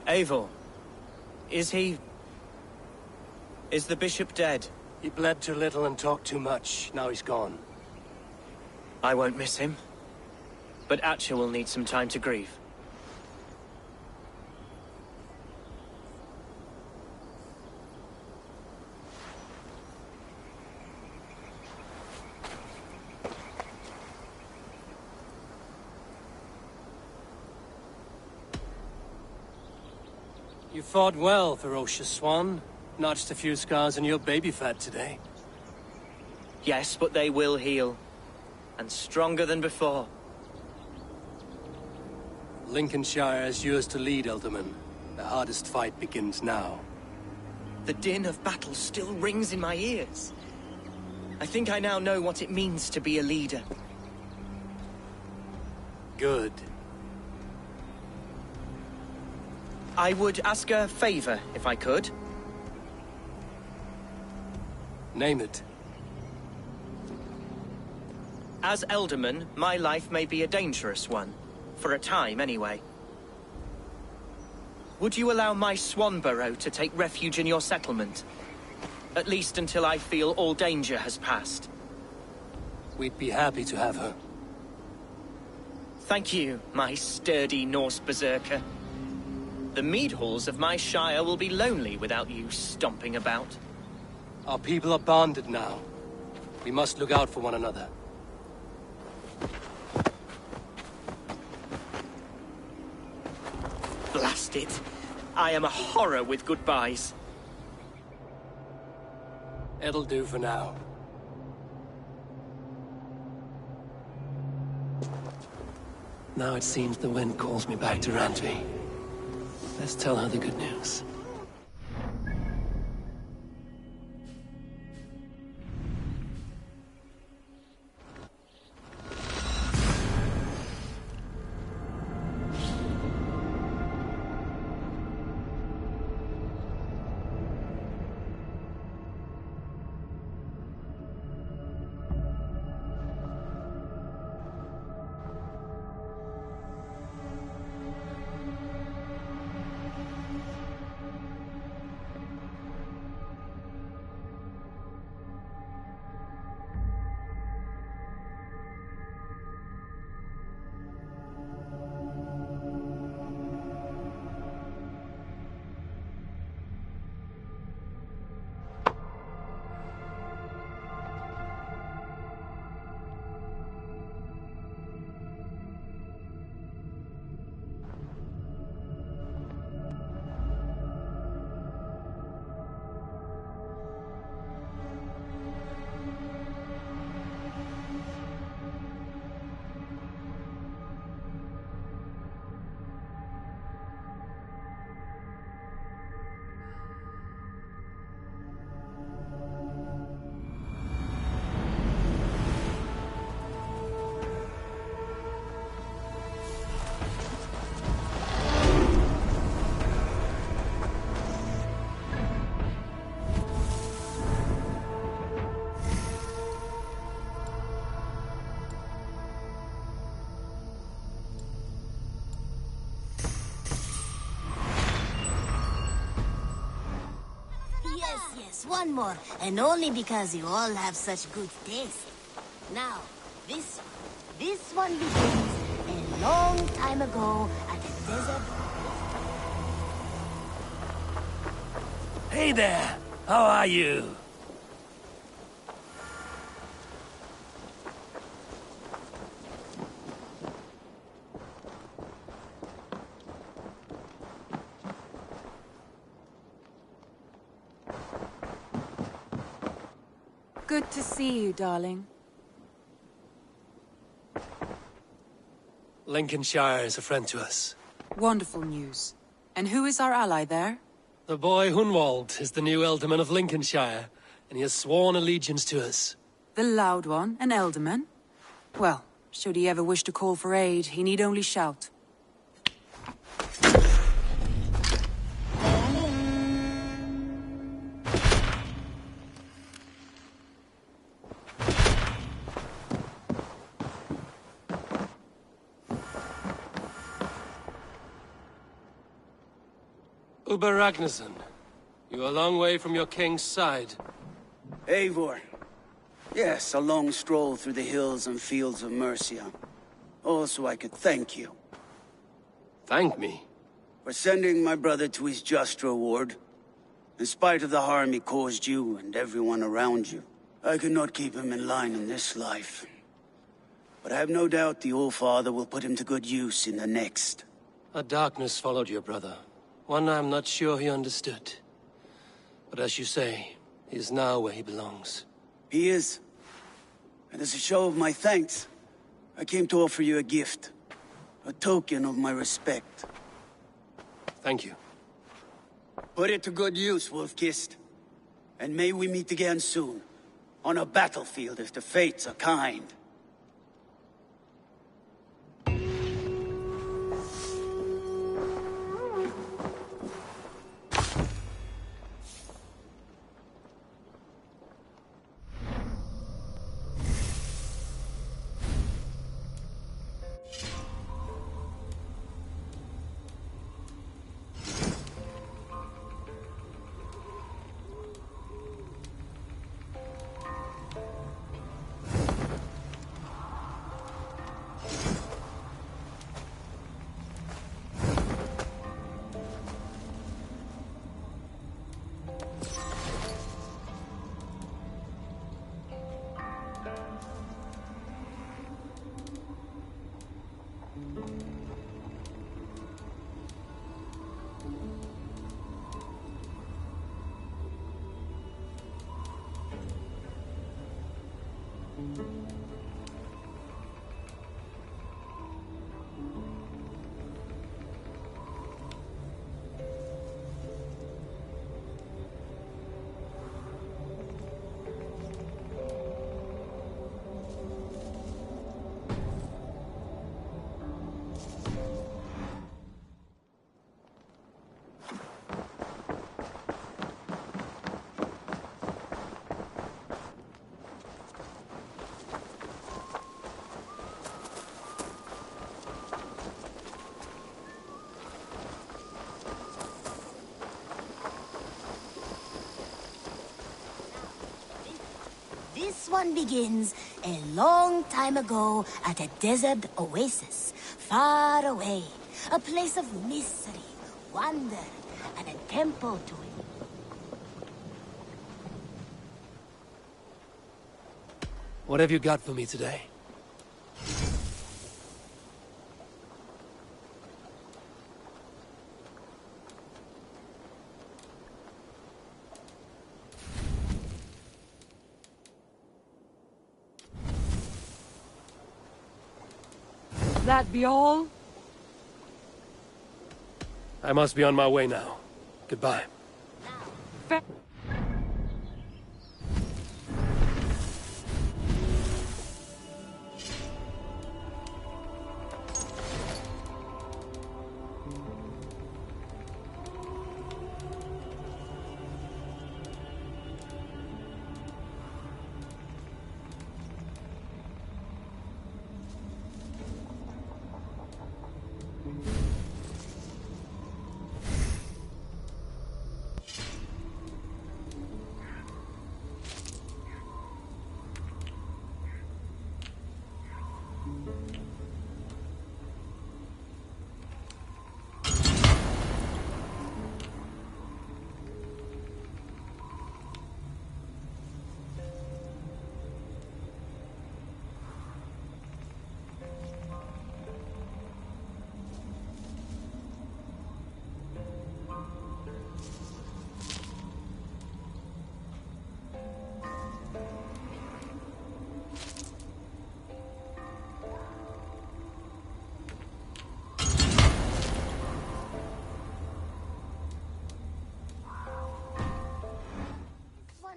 S5: Eivor, is the bishop dead?
S3: He bled too little and talked too much. Now he's gone.
S5: I won't miss him. But Atcha will need some time to grieve.
S3: You fought well, ferocious swan. Notched a few scars on your baby fat today.
S5: Yes, but they will heal. And stronger than before.
S3: Lincolnshire is yours to lead, Elderman. The hardest fight begins now.
S5: The din of battle still rings in my ears. I think I now know what it means to be a leader.
S3: Good.
S5: I would ask a favor, if I could.
S3: Name it.
S5: As Elderman, my life may be a dangerous one. For a time, anyway. Would you allow my swan burrow to take refuge in your settlement? At least until I feel all danger has passed.
S3: We'd be happy to have her.
S5: Thank you, my sturdy Norse berserker. The mead halls of my shire will be lonely without you stomping about.
S3: Our people are bonded now. We must look out for one another.
S5: Blast it. I am a horror with goodbyes.
S3: It'll do for now. Now it seems the wind calls me back to Rantry. Let's tell her the good news.
S15: Yes, one more, and only because you all have such good taste. Now, this one begins a long time ago at a desert.
S3: Hey there! How are you?
S16: Good to see you, darling.
S3: Lincolnshire is a friend to us.
S16: Wonderful news. And who is our ally there?
S3: The boy Hunwald is the new Ealdorman of Lincolnshire, and he has sworn allegiance to us.
S16: The loud one, an Ealdorman? Well, should he ever wish to call for aid, he need only shout.
S3: Uber Ragnarsson, you're a long way from your king's side.
S17: Eivor. Yes, a long stroll through the hills and fields of Mercia. Also, I could thank you.
S3: Thank me?
S17: For sending my brother to his just reward. In spite of the harm he caused you and everyone around you, I could not keep him in line in this life. But I have no doubt the All-Father will put him to good use in the next.
S3: A darkness followed your brother. One I'm not sure he understood. But as you say, he is now where he belongs.
S17: He is. And as a show of my thanks, I came to offer you a gift. A token of my respect.
S3: Thank you.
S17: Put it to good use, Wolf-Kissed. And may we meet again soon. On a battlefield if the fates are kind.
S15: This one begins a long time ago at a desert oasis, far away. A place of mystery, wonder, and a temple to it.
S3: What have you got for me today?
S4: That be all?
S3: I must be on my way now. Goodbye.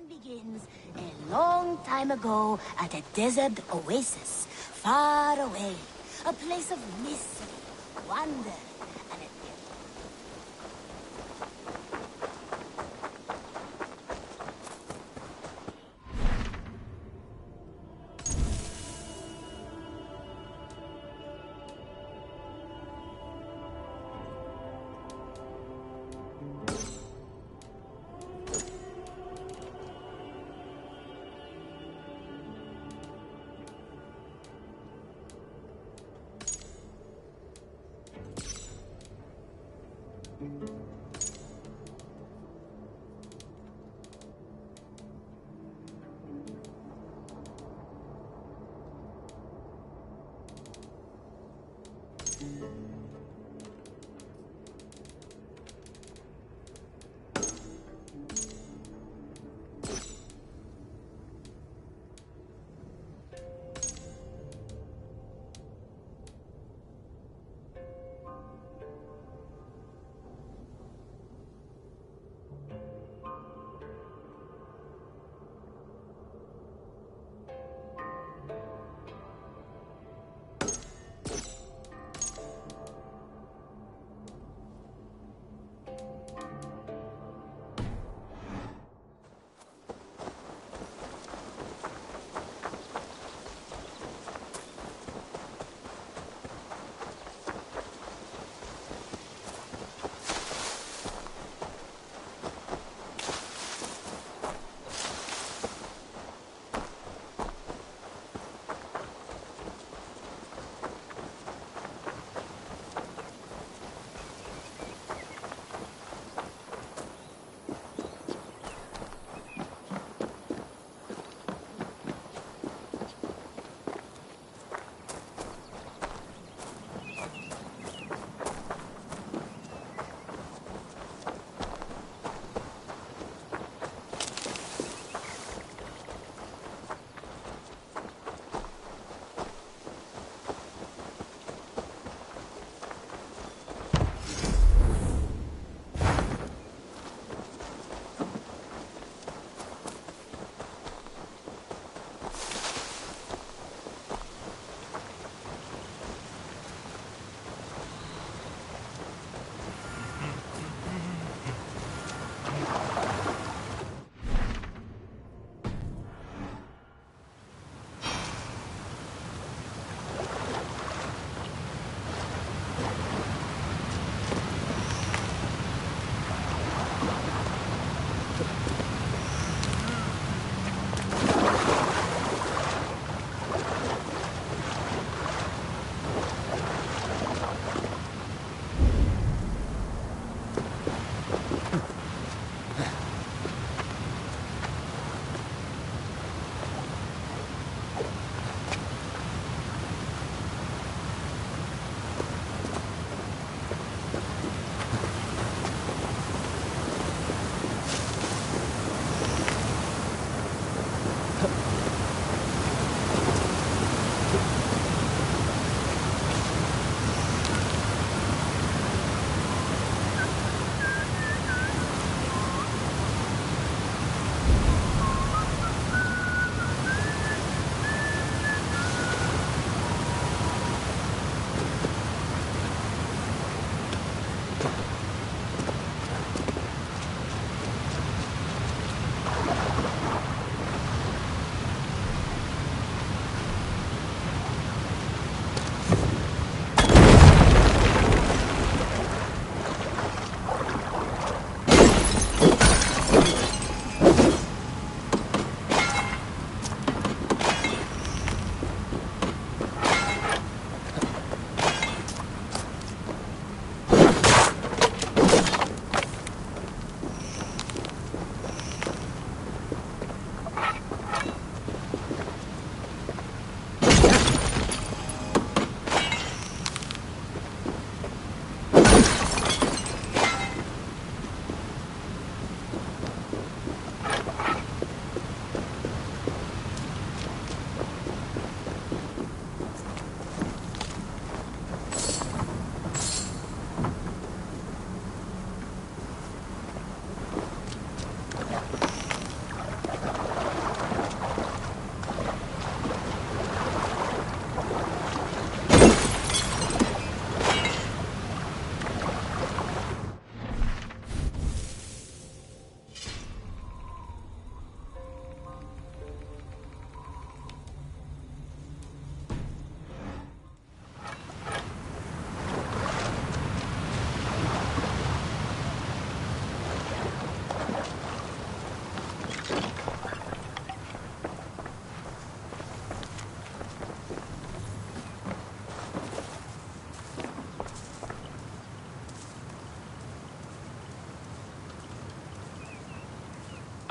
S15: Begins a long time ago at a desert oasis, far away. A place of mystery, wonder, and a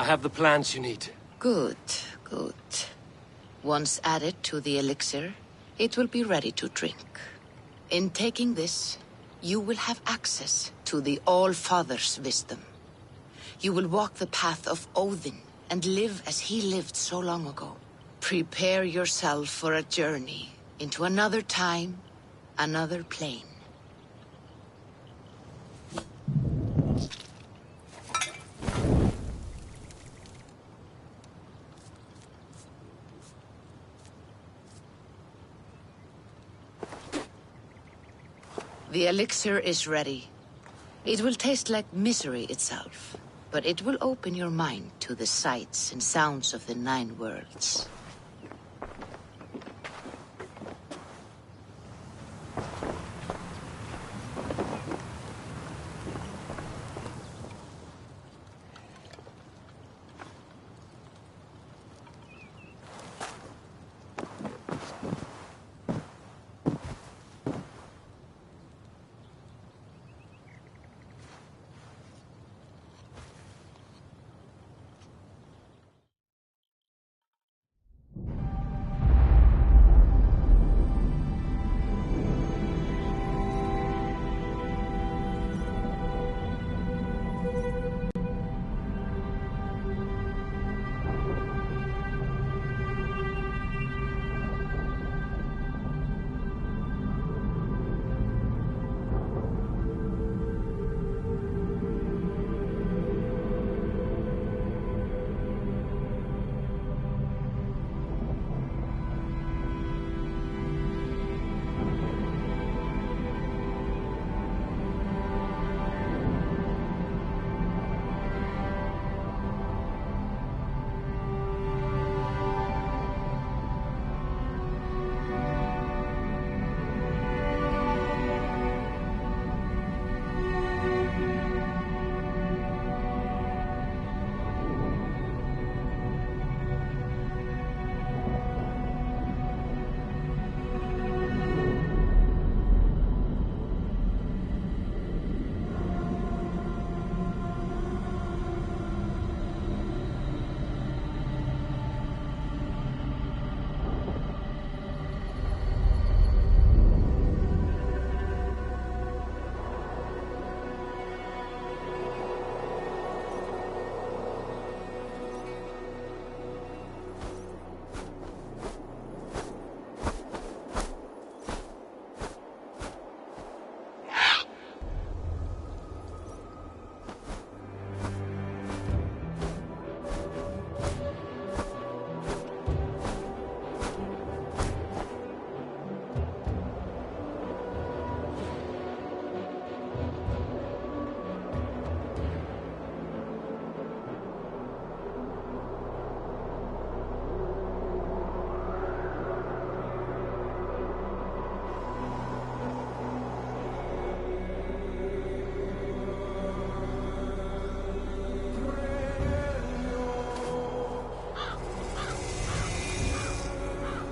S3: I have the plants you need.
S18: Good, good. Once added to the elixir, it will be ready to drink. In taking this, you will have access to the All-Father's wisdom. You will walk the path of Odin and live as he lived so long ago. Prepare yourself for a journey into another time, another plane. The elixir is ready. It will taste like misery itself, but it will open your mind to the sights and sounds of the 9 worlds.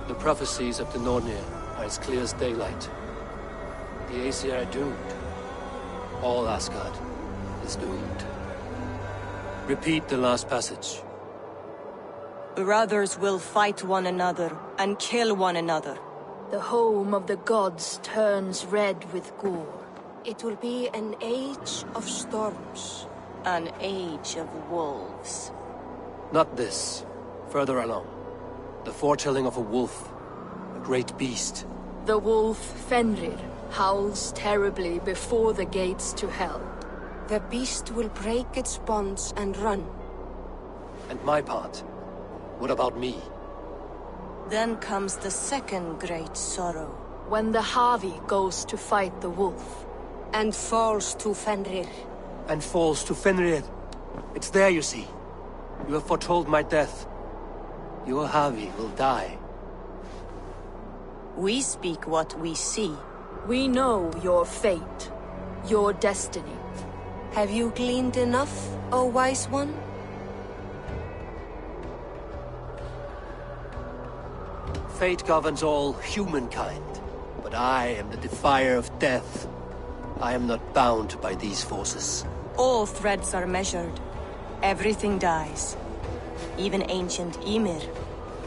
S3: The prophecies of the Nornir are as clear as daylight. The Aesir are doomed. All Asgard is doomed. Repeat the last passage.
S19: Brothers will fight one another and kill one another.
S20: The home of the gods turns red with gore.
S19: It will be an age of storms. An age of wolves.
S3: Not this. Further along. The foretelling of a wolf. A great beast.
S20: The wolf Fenrir howls terribly before the gates to hell.
S19: The beast will break its bonds and run.
S3: And my part? What about me?
S19: Then comes the second great sorrow.
S20: When the Havi goes to fight the wolf.
S19: And falls to Fenrir.
S3: And falls to Fenrir. It's there, you see. You have foretold my death. Your Havi will die.
S19: We speak what we see.
S20: We know your fate. Your destiny.
S19: Have you gleaned enough, O wise one?
S3: Fate governs all humankind, but I am the defier of death. I am not bound by these forces.
S19: All threads are measured. Everything dies. Even ancient Ymir,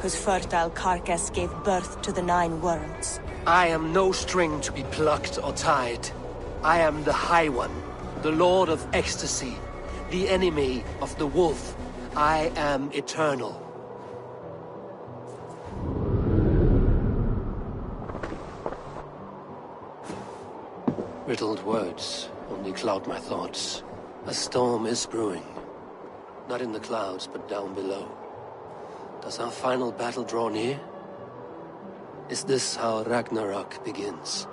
S19: whose fertile carcass gave birth to the 9 worlds.
S3: I am no string to be plucked or tied. I am the High One, the Lord of Ecstasy, the enemy of the Wolf. I am eternal. Riddled words only cloud my thoughts. A storm is brewing. Not in the clouds, but down below. Does our final battle draw near? Is this how Ragnarok begins?